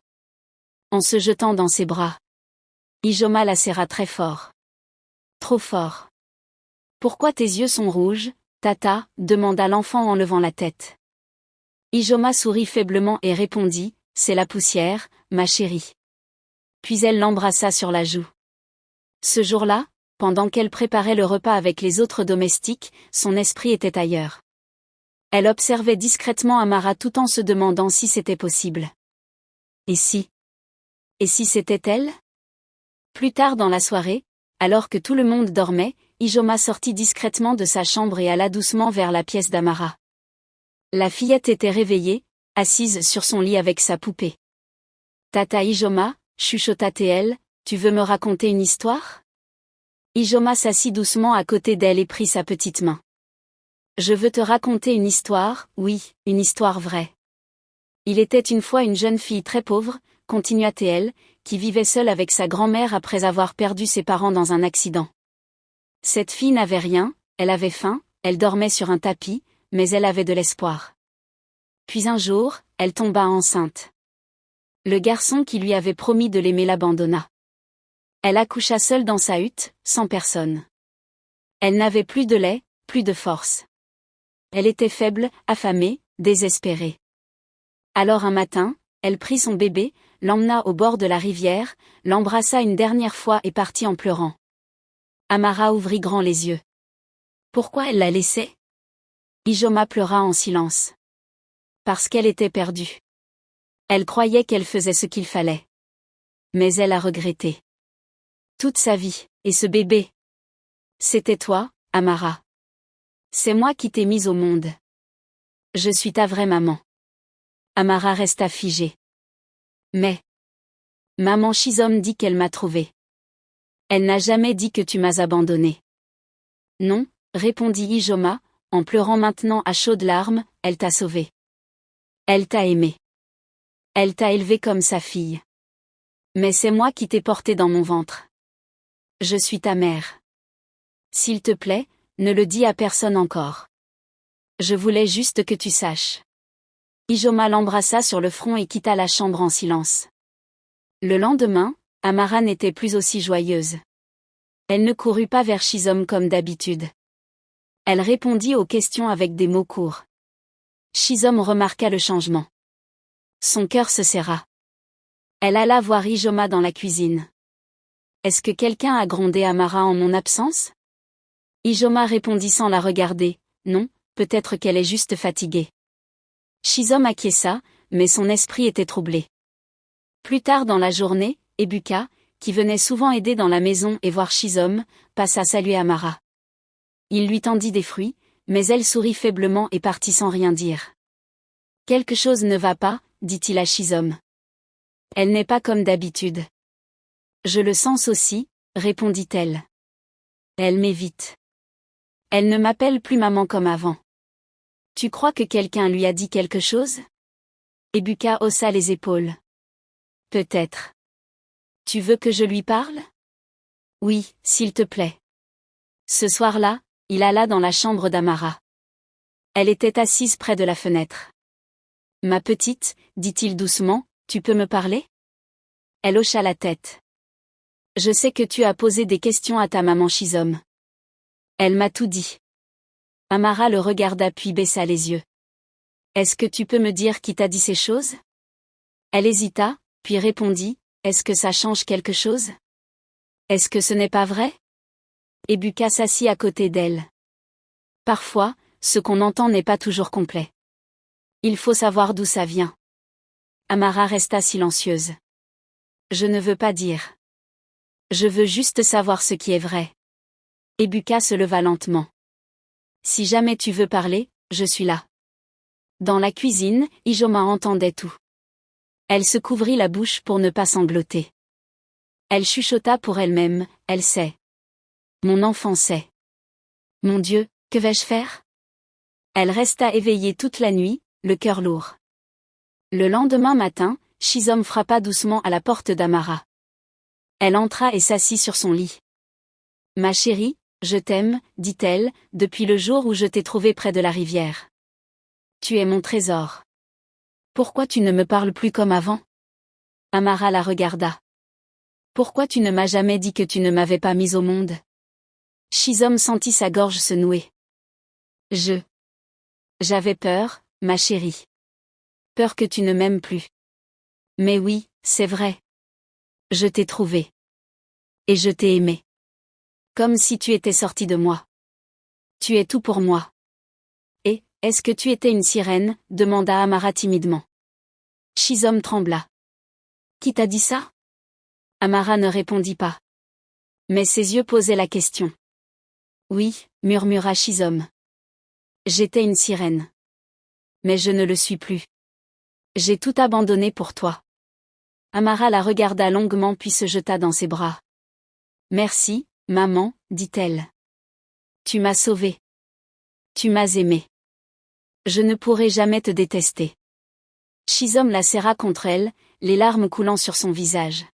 en se jetant dans ses bras. Ijoma la serra très fort. Trop fort. « Pourquoi tes yeux sont rouges, Tata ?» demanda l'enfant en levant la tête. Ijoma sourit faiblement et répondit « C'est la poussière, ma chérie. » Puis elle l'embrassa sur la joue. Ce jour-là, pendant qu'elle préparait le repas avec les autres domestiques, son esprit était ailleurs. Elle observait discrètement Amara tout en se demandant si c'était possible. Et si c'était elle? Plus tard dans la soirée, alors que tout le monde dormait, Ijoma sortit discrètement de sa chambre et alla doucement vers la pièce d'Amara. La fillette était réveillée, assise sur son lit avec sa poupée. « Tata Ijoma » chuchota-t-elle, « tu veux me raconter une histoire ?» Ijoma s'assit doucement à côté d'elle et prit sa petite main. « Je veux te raconter une histoire, oui, une histoire vraie. Il était une fois une jeune fille très pauvre, continua-t-elle, qui vivait seule avec sa grand-mère après avoir perdu ses parents dans un accident. Cette fille n'avait rien, elle avait faim, elle dormait sur un tapis, mais elle avait de l'espoir. Puis un jour, elle tomba enceinte. Le garçon qui lui avait promis de l'aimer l'abandonna. Elle accoucha seule dans sa hutte, sans personne. Elle n'avait plus de lait, plus de force. Elle était faible, affamée, désespérée. Alors un matin, elle prit son bébé, l'emmena au bord de la rivière, l'embrassa une dernière fois et partit en pleurant. Amara ouvrit grand les yeux. Pourquoi elle la laissait? Ijoma pleura en silence. Parce qu'elle était perdue. Elle croyait qu'elle faisait ce qu'il fallait. Mais elle a regretté. Toute sa vie, et ce bébé. C'était toi, Amara. C'est moi qui t'ai mise au monde. Je suis ta vraie maman. Amara resta figée. Mais maman Shizom dit qu'elle m'a trouvée. Elle n'a jamais dit que tu m'as abandonnée. Non, répondit Ijoma, en pleurant maintenant à chaudes larmes, elle t'a sauvée. Elle t'a aimée. Elle t'a élevée comme sa fille. Mais c'est moi qui t'ai portée dans mon ventre. Je suis ta mère. S'il te plaît, ne le dis à personne encore. Je voulais juste que tu saches. Ijoma l'embrassa sur le front et quitta la chambre en silence. Le lendemain, Amara n'était plus aussi joyeuse. Elle ne courut pas vers Shizom comme d'habitude. Elle répondit aux questions avec des mots courts. Shizom remarqua le changement. Son cœur se serra. Elle alla voir Ijoma dans la cuisine. Est-ce que quelqu'un a grondé Amara en mon absence? Ijoma répondit sans la regarder, non, peut-être qu'elle est juste fatiguée. Shizom acquiesça, mais son esprit était troublé. Plus tard dans la journée, Ebuka, qui venait souvent aider dans la maison et voir Shizom, passa saluer Amara. Il lui tendit des fruits, mais elle sourit faiblement et partit sans rien dire. Quelque chose ne va pas, dit-il à Shizom. Elle n'est pas comme d'habitude. Je le sens aussi, répondit-elle. Elle m'évite. Elle ne m'appelle plus maman comme avant. Tu crois que quelqu'un lui a dit quelque chose? Ebuka haussa les épaules. Peut-être. Tu veux que je lui parle? Oui, s'il te plaît. Ce soir-là, il alla dans la chambre d'Amara. Elle était assise près de la fenêtre. Ma petite, dit-il doucement, tu peux me parler? Elle hocha la tête. Je sais que tu as posé des questions à ta maman Shizom. Elle m'a tout dit. Amara le regarda puis baissa les yeux. Est-ce que tu peux me dire qui t'a dit ces choses? Elle hésita, puis répondit, est-ce que ça change quelque chose? Est-ce que ce n'est pas vrai? Ebuka s'assit à côté d'elle. Parfois, ce qu'on entend n'est pas toujours complet. Il faut savoir d'où ça vient. Amara resta silencieuse. Je ne veux pas dire. Je veux juste savoir ce qui est vrai. Ebuka se leva lentement. Si jamais tu veux parler, je suis là. Dans la cuisine, Ijoma entendait tout. Elle se couvrit la bouche pour ne pas sangloter. Elle chuchota pour elle-même, elle sait. Mon enfant sait. Mon Dieu, que vais-je faire? Elle resta éveillée toute la nuit, le cœur lourd. Le lendemain matin, Shizom frappa doucement à la porte d'Amara. Elle entra et s'assit sur son lit. Ma chérie, je t'aime, dit-elle, depuis le jour où je t'ai trouvée près de la rivière. Tu es mon trésor. Pourquoi tu ne me parles plus comme avant? Amara la regarda. Pourquoi tu ne m'as jamais dit que tu ne m'avais pas mise au monde? Shizom sentit sa gorge se nouer. J'avais peur, ma chérie. Peur que tu ne m'aimes plus. Mais oui, c'est vrai. Je t'ai trouvé. Et je t'ai aimé. Comme si tu étais sorti de moi. Tu es tout pour moi. Et, est-ce que tu étais une sirène? Demanda Amara timidement. Shizom trembla. Qui t'a dit ça? Amara ne répondit pas. Mais ses yeux posaient la question. Oui, murmura Shizom. J'étais une sirène. Mais je ne le suis plus. J'ai tout abandonné pour toi. Amara la regarda longuement puis se jeta dans ses bras. Merci, maman, dit-elle. Tu m'as sauvée. Tu m'as aimée. Je ne pourrai jamais te détester. Shizom la serra contre elle, les larmes coulant sur son visage.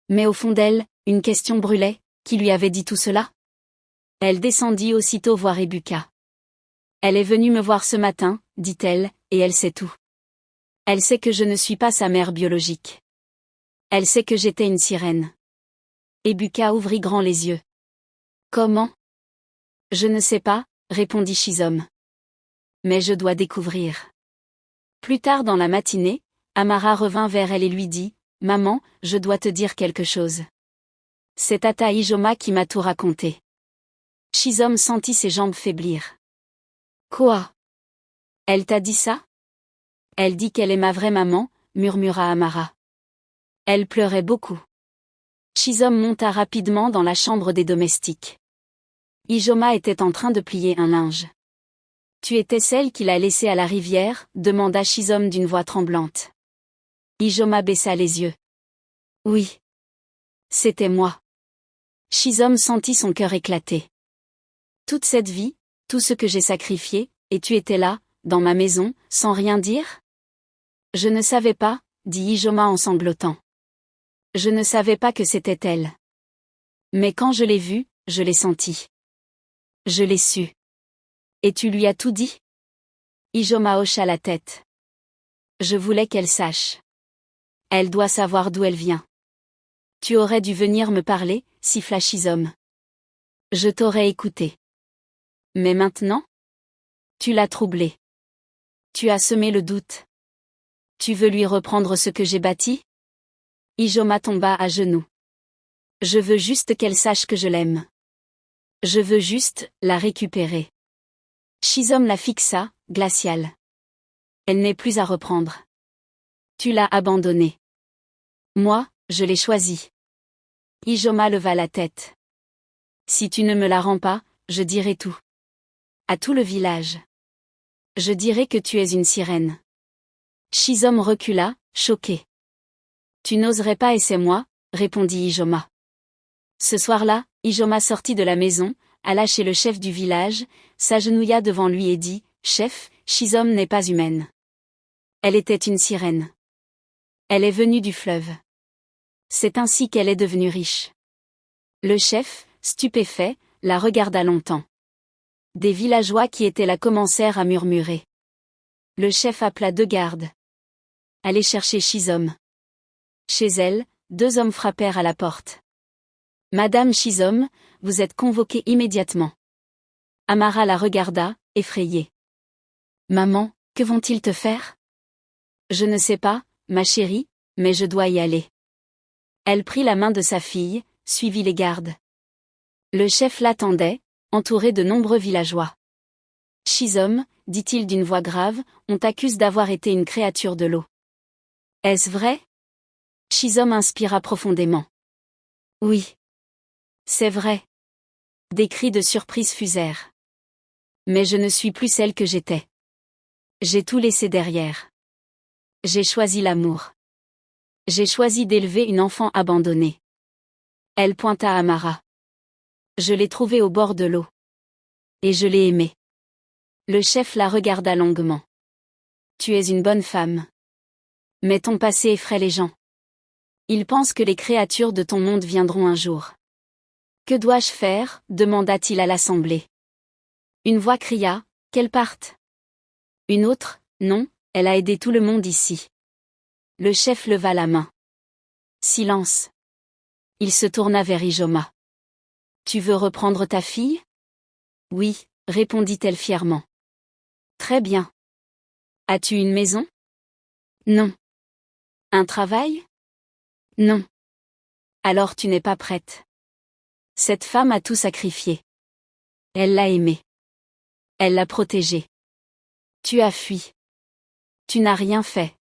Mais au fond d'elle, une question brûlait, qui lui avait dit tout cela? Elle descendit aussitôt voir Ebuka. Elle est venue me voir ce matin, dit-elle, et elle sait tout. Elle sait que je ne suis pas sa mère biologique. Elle sait que j'étais une sirène. Ebuka ouvrit grand les yeux. Comment? Je ne sais pas, répondit Shizom. Mais je dois découvrir. Plus tard dans la matinée, Amara revint vers elle et lui dit, Maman, je dois te dire quelque chose. C'est Tata Ijoma qui m'a tout raconté. Shizom sentit ses jambes faiblir. Quoi? Elle t'a dit ça? Elle dit qu'elle est ma vraie maman, murmura Amara. Elle pleurait beaucoup. Shizom monta rapidement dans la chambre des domestiques. Ijoma était en train de plier un linge. Tu étais celle qu'il a laissée à la rivière? Demanda Shizom d'une voix tremblante. Ijoma baissa les yeux. Oui. C'était moi. Shizom sentit son cœur éclater. Toute cette vie, tout ce que j'ai sacrifié, et tu étais là, dans ma maison, sans rien dire? Je ne savais pas, dit Ijoma en sanglotant. Je ne savais pas que c'était elle. Mais quand je l'ai vue, je l'ai sentie. Je l'ai su. Et tu lui as tout dit? Ijoma hocha la tête. Je voulais qu'elle sache. Elle doit savoir d'où elle vient. Tu aurais dû venir me parler, siffla Shizom. Je t'aurais écouté. Mais maintenant? Tu l'as troublé. Tu as semé le doute. Tu veux lui reprendre ce que j'ai bâti? Ijoma tomba à genoux. Je veux juste qu'elle sache que je l'aime. Je veux juste la récupérer. Shizom la fixa, glaciale. Elle n'est plus à reprendre. Tu l'as abandonnée. Moi, je l'ai choisie. Ijoma leva la tête. Si tu ne me la rends pas, je dirai tout. À tout le village. Je dirai que tu es une sirène. Shizom recula, choqué. Tu n'oserais pas et c'est moi, répondit Ijoma. Ce soir-là, Ijoma sortit de la maison, alla chez le chef du village, s'agenouilla devant lui et dit, « Chef, Shizom n'est pas humaine. Elle était une sirène. Elle est venue du fleuve. C'est ainsi qu'elle est devenue riche. » Le chef, stupéfait, la regarda longtemps. Des villageois qui étaient là commencèrent à murmurer. Le chef appela 2 gardes. Allez chercher Shizom. Chez elle, 2 hommes frappèrent à la porte. Madame Shizom, vous êtes convoquée immédiatement. Amara la regarda, effrayée. Maman, que vont-ils te faire? Je ne sais pas, ma chérie, mais je dois y aller. Elle prit la main de sa fille, suivit les gardes. Le chef l'attendait, entouré de nombreux villageois. Shizom, dit-il d'une voix grave, on t'accuse d'avoir été une créature de l'eau. Est-ce vrai? Shizom inspira profondément. Oui. C'est vrai. Des cris de surprise fusèrent. Mais je ne suis plus celle que j'étais. J'ai tout laissé derrière. J'ai choisi l'amour. J'ai choisi d'élever une enfant abandonnée. Elle pointa à Amara. Je l'ai trouvée au bord de l'eau. Et je l'ai aimée. Le chef la regarda longuement. Tu es une bonne femme. Mais ton passé effraie les gens. Ils pensent que les créatures de ton monde viendront un jour. Que dois-je faire? Demanda-t-il à l'assemblée. Une voix cria, qu'elle parte. Une autre, non, elle a aidé tout le monde ici. Le chef leva la main. Silence. Il se tourna vers Ijoma. Tu veux reprendre ta fille? Oui, répondit-elle fièrement. Très bien. As-tu une maison? Non. Un travail? Non. Alors tu n'es pas prête. Cette femme a tout sacrifié. Elle l'a aimée. Elle l'a protégée. Tu as fui. Tu n'as rien fait.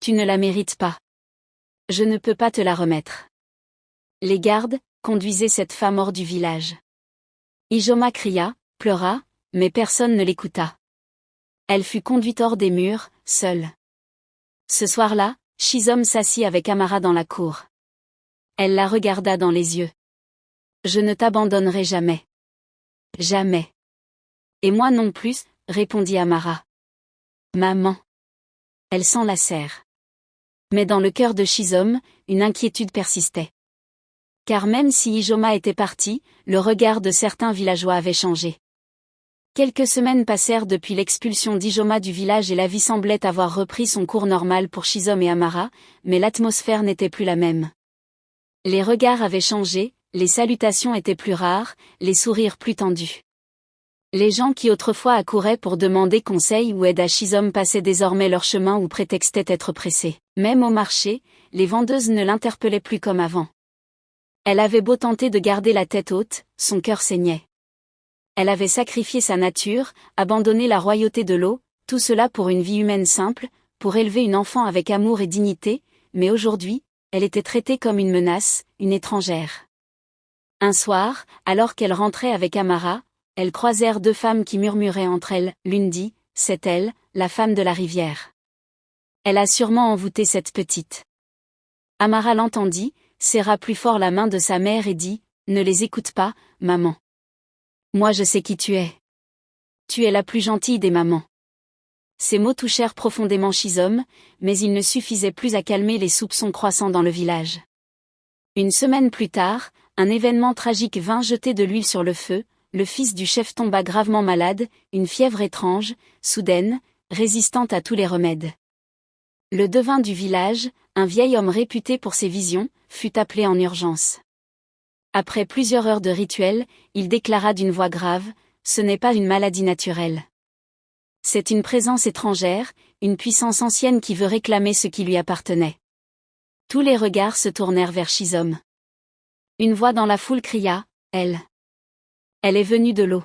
Tu ne la mérites pas. Je ne peux pas te la remettre. Les gardes conduisaient cette femme hors du village. Ijoma cria, pleura, mais personne ne l'écouta. Elle fut conduite hors des murs, seule. Ce soir-là, Shizom s'assit avec Amara dans la cour. Elle la regarda dans les yeux. Je ne t'abandonnerai jamais. Jamais. Et moi non plus, répondit Amara. Maman. Elle s'enlacèrent. Mais dans le cœur de Shizom, une inquiétude persistait. Car même si Ijoma était parti, le regard de certains villageois avait changé. Quelques semaines passèrent depuis l'expulsion d'Ijoma du village et la vie semblait avoir repris son cours normal pour Shizom et Amara, mais l'atmosphère n'était plus la même. Les regards avaient changé, les salutations étaient plus rares, les sourires plus tendus. Les gens qui autrefois accouraient pour demander conseil ou aide à Shizom passaient désormais leur chemin ou prétextaient être pressés. Même au marché, les vendeuses ne l'interpellaient plus comme avant. Elle avait beau tenter de garder la tête haute, son cœur saignait. Elle avait sacrifié sa nature, abandonné la royauté de l'eau, tout cela pour une vie humaine simple, pour élever une enfant avec amour et dignité, mais aujourd'hui, elle était traitée comme une menace, une étrangère. Un soir, alors qu'elle rentrait avec Amara, elles croisèrent 2 femmes qui murmuraient entre elles, l'une dit, « C'est elle, la femme de la rivière. Elle a sûrement envoûté cette petite. » Amara l'entendit, serra plus fort la main de sa mère et dit, « Ne les écoute pas, maman. Moi je sais qui tu es. Tu es la plus gentille des mamans. » Ces mots touchèrent profondément Shizom, mais ils ne suffisaient plus à calmer les soupçons croissants dans le village. Une semaine plus tard, un événement tragique vint jeter de l'huile sur le feu, le fils du chef tomba gravement malade, une fièvre étrange, soudaine, résistante à tous les remèdes. Le devin du village, un vieil homme réputé pour ses visions, fut appelé en urgence. Après plusieurs heures de rituel, il déclara d'une voix grave, « Ce n'est pas une maladie naturelle. C'est une présence étrangère, une puissance ancienne qui veut réclamer ce qui lui appartenait. » Tous les regards se tournèrent vers Shizome. Une voix dans la foule cria, « Elle est venue de l'eau.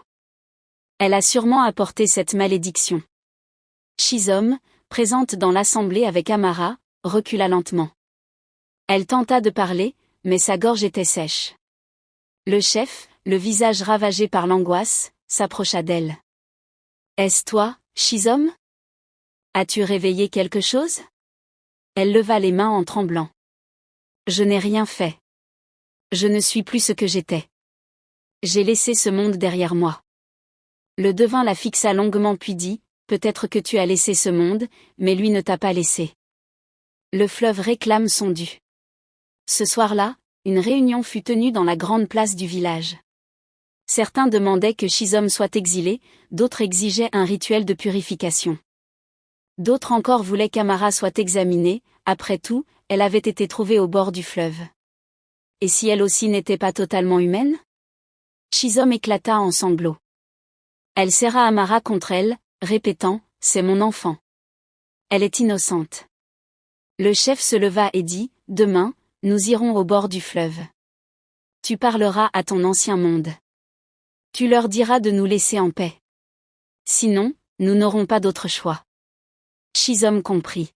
Elle a sûrement apporté cette malédiction. » Shizome, présente dans l'assemblée avec Amara, recula lentement. Elle tenta de parler, mais sa gorge était sèche. Le chef, le visage ravagé par l'angoisse, s'approcha d'elle. « Est-ce toi, Shizome? As-tu réveillé quelque chose ?» Elle leva les mains en tremblant. « Je n'ai rien fait. Je ne suis plus ce que j'étais. J'ai laissé ce monde derrière moi. » Le devin la fixa longuement puis dit, « Peut-être que tu as laissé ce monde, mais lui ne t'a pas laissé. Le fleuve réclame son dû. » Ce soir-là, une réunion fut tenue dans la grande place du village. Certains demandaient que Shizome soit exilé, d'autres exigeaient un rituel de purification. D'autres encore voulaient qu'Amara soit examinée, après tout, elle avait été trouvée au bord du fleuve. Et si elle aussi n'était pas totalement humaine? Shizome éclata en sanglots. Elle serra Amara contre elle, répétant, « C'est mon enfant. Elle est innocente. » Le chef se leva et dit, « Demain, nous irons au bord du fleuve. Tu parleras à ton ancien monde. Tu leur diras de nous laisser en paix. Sinon, nous n'aurons pas d'autre choix. » Shizome comprit.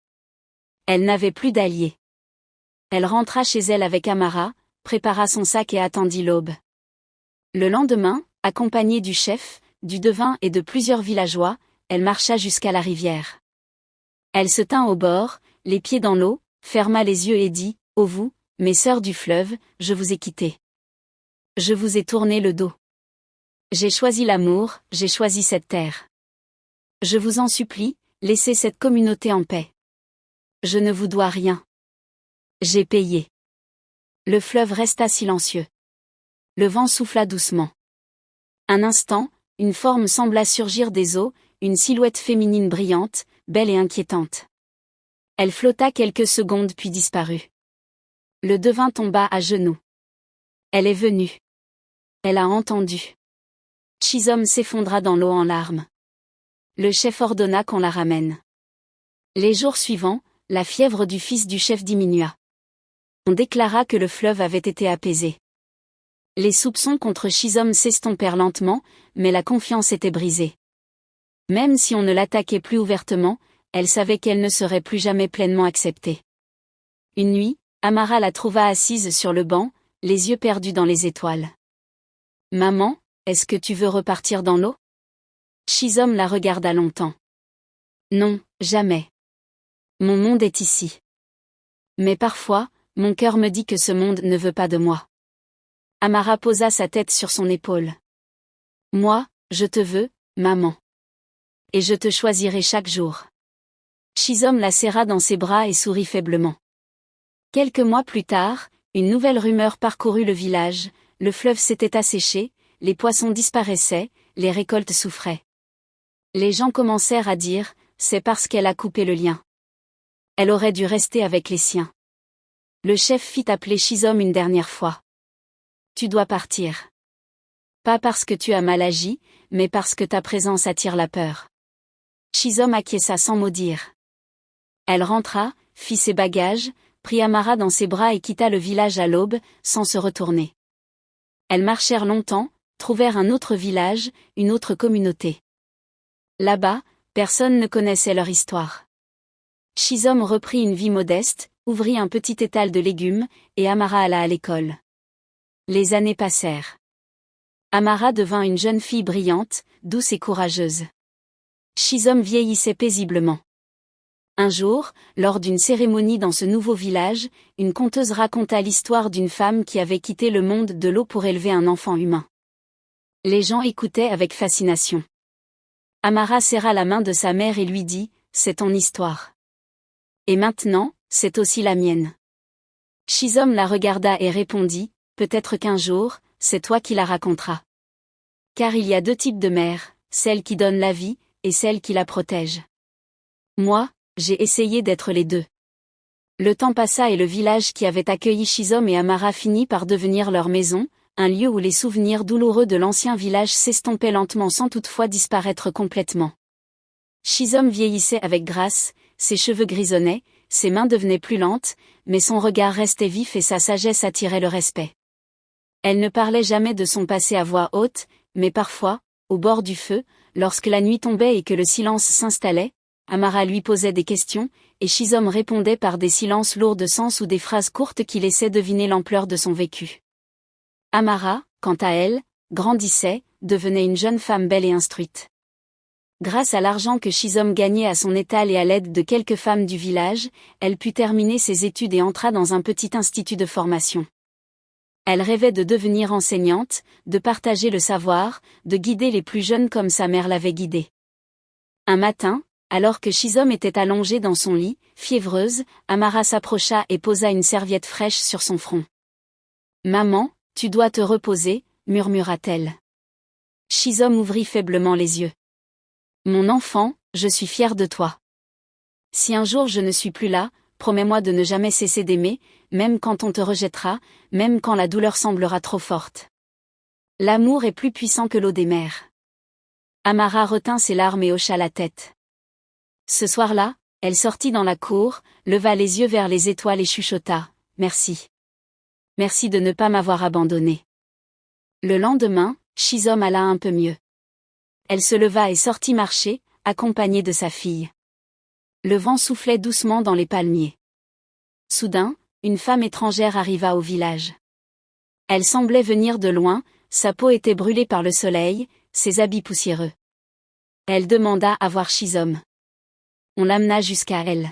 Elle n'avait plus d'alliés. Elle rentra chez elle avec Amara, prépara son sac et attendit l'aube. Le lendemain, accompagnée du chef, du devin et de plusieurs villageois, elle marcha jusqu'à la rivière. Elle se tint au bord, les pieds dans l'eau, ferma les yeux et dit, « Ô vous, mes sœurs du fleuve, je vous ai quittées. Je vous ai tourné le dos. J'ai choisi l'amour, j'ai choisi cette terre. Je vous en supplie, laissez cette communauté en paix. Je ne vous dois rien. J'ai payé. » Le fleuve resta silencieux. Le vent souffla doucement. Un instant, une forme sembla surgir des eaux, une silhouette féminine brillante, belle et inquiétante. Elle flotta quelques secondes puis disparut. Le devin tomba à genoux. Elle est venue. Elle a entendu. Shizome s'effondra dans l'eau en larmes. Le chef ordonna qu'on la ramène. Les jours suivants, la fièvre du fils du chef diminua. On déclara que le fleuve avait été apaisé. Les soupçons contre Shizome s'estompèrent lentement, mais la confiance était brisée. Même si on ne l'attaquait plus ouvertement, elle savait qu'elle ne serait plus jamais pleinement acceptée. Une nuit, Amara la trouva assise sur le banc, les yeux perdus dans les étoiles. « Maman, est-ce que tu veux repartir dans l'eau ?» Shizome la regarda longtemps. « Non, jamais. Mon monde est ici. Mais parfois, mon cœur me dit que ce monde ne veut pas de moi. » Amara posa sa tête sur son épaule. « Moi, je te veux, maman. Et je te choisirai chaque jour. » Shizome la serra dans ses bras et sourit faiblement. Quelques mois plus tard, une nouvelle rumeur parcourut le village, le fleuve s'était asséché, les poissons disparaissaient, les récoltes souffraient. Les gens commencèrent à dire, c'est parce qu'elle a coupé le lien. Elle aurait dû rester avec les siens. Le chef fit appeler Shizome une dernière fois. Tu dois partir. Pas parce que tu as mal agi, mais parce que ta présence attire la peur. Shizome acquiesça sans mot dire. Elle rentra, fit ses bagages, prit Amara dans ses bras et quitta le village à l'aube, sans se retourner. Elles marchèrent longtemps, trouvèrent un autre village, une autre communauté. Là-bas, personne ne connaissait leur histoire. Shizome reprit une vie modeste, ouvrit un petit étal de légumes, et Amara alla à l'école. Les années passèrent. Amara devint une jeune fille brillante, douce et courageuse. Shizome vieillissait paisiblement. Un jour, lors d'une cérémonie dans ce nouveau village, une conteuse raconta l'histoire d'une femme qui avait quitté le monde de l'eau pour élever un enfant humain. Les gens écoutaient avec fascination. Amara serra la main de sa mère et lui dit, « C'est ton histoire. Et maintenant, c'est aussi la mienne. » Shizome la regarda et répondit, « Peut-être qu'un jour, c'est toi qui la raconteras. Car il y a deux types de mères, celle qui donne la vie, et celle qui la protège. Moi, j'ai essayé d'être les deux. Le temps passa et le village qui avait accueilli Shizom et Amara finit par devenir leur maison, un lieu où les souvenirs douloureux de l'ancien village s'estompaient lentement sans toutefois disparaître complètement. Shizom vieillissait avec grâce, ses cheveux grisonnaient, ses mains devenaient plus lentes, mais son regard restait vif et sa sagesse attirait le respect. Elle ne parlait jamais de son passé à voix haute, mais parfois, au bord du feu, lorsque la nuit tombait et que le silence s'installait, Amara lui posait des questions, et Shizom répondait par des silences lourds de sens ou des phrases courtes qui laissaient deviner l'ampleur de son vécu. Amara, quant à elle, grandissait, devenait une jeune femme belle et instruite. Grâce à l'argent que Shizom gagnait à son étal et à l'aide de quelques femmes du village, elle put terminer ses études et entra dans un petit institut de formation. Elle rêvait de devenir enseignante, de partager le savoir, de guider les plus jeunes comme sa mère l'avait guidée. Un matin, alors que Shizom était allongée dans son lit, fiévreuse, Amara s'approcha et posa une serviette fraîche sur son front. « Maman, tu dois te reposer, murmura-t-elle. Shizom ouvrit faiblement les yeux. « Mon enfant, je suis fière de toi. Si un jour je ne suis plus là, promets-moi de ne jamais cesser d'aimer, même quand on te rejettera, même quand la douleur semblera trop forte. L'amour est plus puissant que l'eau des mers. » Amara retint ses larmes et hocha la tête. Ce soir-là, elle sortit dans la cour, leva les yeux vers les étoiles et chuchota « Merci. Merci de ne pas m'avoir abandonnée. » Le lendemain, Shizom alla un peu mieux. Elle se leva et sortit marcher, accompagnée de sa fille. Le vent soufflait doucement dans les palmiers. Soudain, une femme étrangère arriva au village. Elle semblait venir de loin, sa peau était brûlée par le soleil, ses habits poussiéreux. Elle demanda à voir Shizom. On l'amena jusqu'à elle.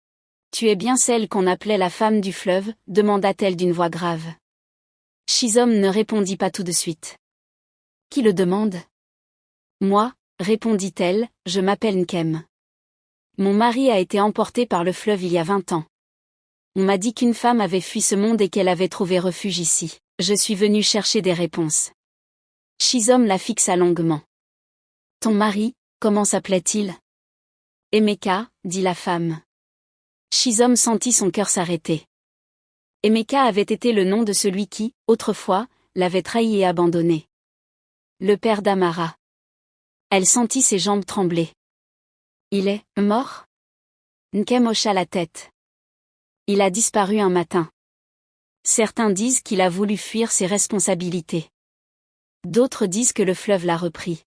« Tu es bien celle qu'on appelait la femme du fleuve ?» demanda-t-elle d'une voix grave. Shizom ne répondit pas tout de suite. « Qui le demande ?»« Moi, » répondit-elle, « je m'appelle Nkem. Mon mari a été emporté par le fleuve il y a 20 ans. On m'a dit qu'une femme avait fui ce monde et qu'elle avait trouvé refuge ici. Je suis venue chercher des réponses. » Shizom la fixa longuement. « Ton mari, comment s'appelait-il ?» Emeka, dit la femme. Shizom sentit son cœur s'arrêter. Emeka avait été le nom de celui qui, autrefois, l'avait trahi et abandonné. Le père d'Amara. Elle sentit ses jambes trembler. Il est mort? Nkem hocha la tête. Il a disparu un matin. Certains disent qu'il a voulu fuir ses responsabilités. D'autres disent que le fleuve l'a repris.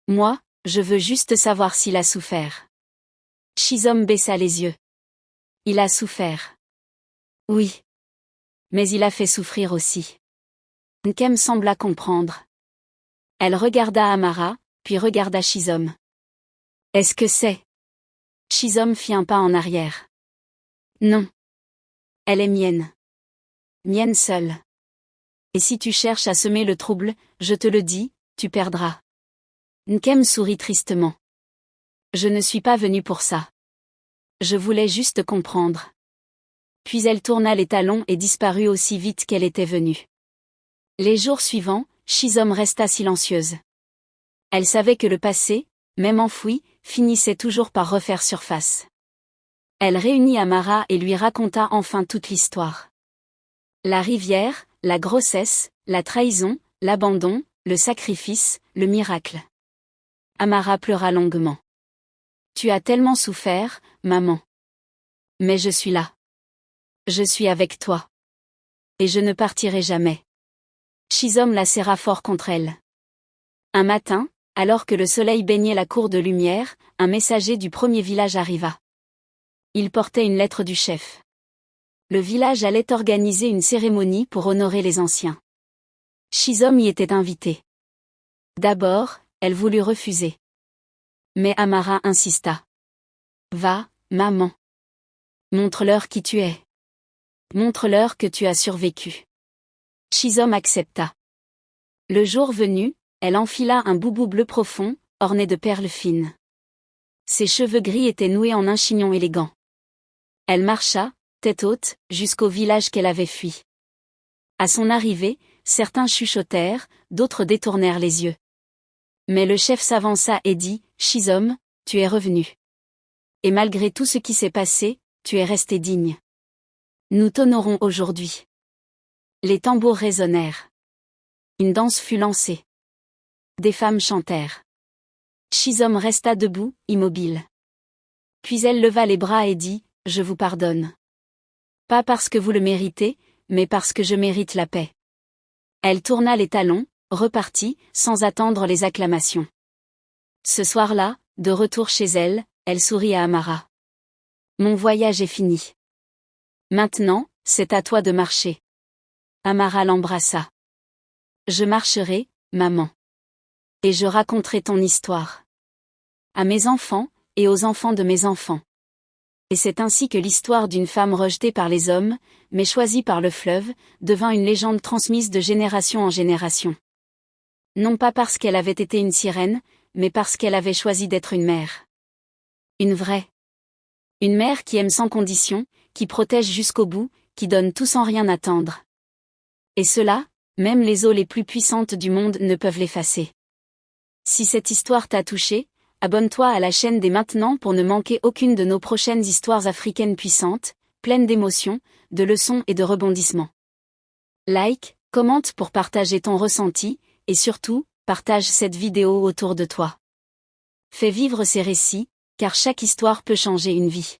Moi, je veux juste savoir s'il a souffert. Shizom baissa les yeux. Il a souffert. Oui. Mais il a fait souffrir aussi. Nkem sembla comprendre. Elle regarda Amara, puis regarda Shizom. Est-ce que c'est? Shizom fit un pas en arrière. Non. Elle est mienne. Mienne seule. Et si tu cherches à semer le trouble, je te le dis, tu perdras. Nkem sourit tristement. Je ne suis pas venue pour ça. Je voulais juste comprendre. Puis elle tourna les talons et disparut aussi vite qu'elle était venue. Les jours suivants, Shizom resta silencieuse. Elle savait que le passé, même enfoui, finissait toujours par refaire surface. Elle réunit Amara et lui raconta enfin toute l'histoire. La rivière, la grossesse, la trahison, l'abandon, le sacrifice, le miracle. Amara pleura longuement. Tu as tellement souffert, maman. Mais je suis là. Je suis avec toi. Et je ne partirai jamais. Shizom la serra fort contre elle. Un matin, alors que le soleil baignait la cour de lumière, un messager du premier village arriva. Il portait une lettre du chef. Le village allait organiser une cérémonie pour honorer les anciens. Shizom y était invitée. D'abord, elle voulut refuser. Mais Amara insista. Va, maman. Montre-leur qui tu es. Montre-leur que tu as survécu. Shizom accepta. Le jour venu, elle enfila un boubou bleu profond, orné de perles fines. Ses cheveux gris étaient noués en un chignon élégant. Elle marcha, tête haute, jusqu'au village qu'elle avait fui. À son arrivée, certains chuchotèrent, d'autres détournèrent les yeux. Mais le chef s'avança et dit, « Shizom, tu es revenu. Et malgré tout ce qui s'est passé, tu es resté digne. Nous t'honorons aujourd'hui. Les tambours résonnèrent. Une danse fut lancée. Des femmes chantèrent. Shizom resta debout, immobile. Puis elle leva les bras et dit, « Je vous pardonne. Pas parce que vous le méritez, mais parce que je mérite la paix. » Elle tourna les talons, repartit, sans attendre les acclamations. Ce soir-là, de retour chez elle, elle sourit à Amara. « Mon voyage est fini. Maintenant, c'est à toi de marcher. » Amara l'embrassa. « Je marcherai, maman. Et je raconterai ton histoire. À mes enfants, et aux enfants de mes enfants. » Et c'est ainsi que l'histoire d'une femme rejetée par les hommes, mais choisie par le fleuve, devint une légende transmise de génération en génération. Non pas parce qu'elle avait été une sirène, mais parce qu'elle avait choisi d'être une mère. Une vraie. Une mère qui aime sans condition, qui protège jusqu'au bout, qui donne tout sans rien attendre. Et cela, même les eaux les plus puissantes du monde ne peuvent l'effacer. Si cette histoire t'a touché, abonne-toi à la chaîne dès maintenant pour ne manquer aucune de nos prochaines histoires africaines puissantes, pleines d'émotions, de leçons et de rebondissements. Like, commente pour partager ton ressenti, et surtout, partage cette vidéo autour de toi. Fais vivre ces récits, car chaque histoire peut changer une vie.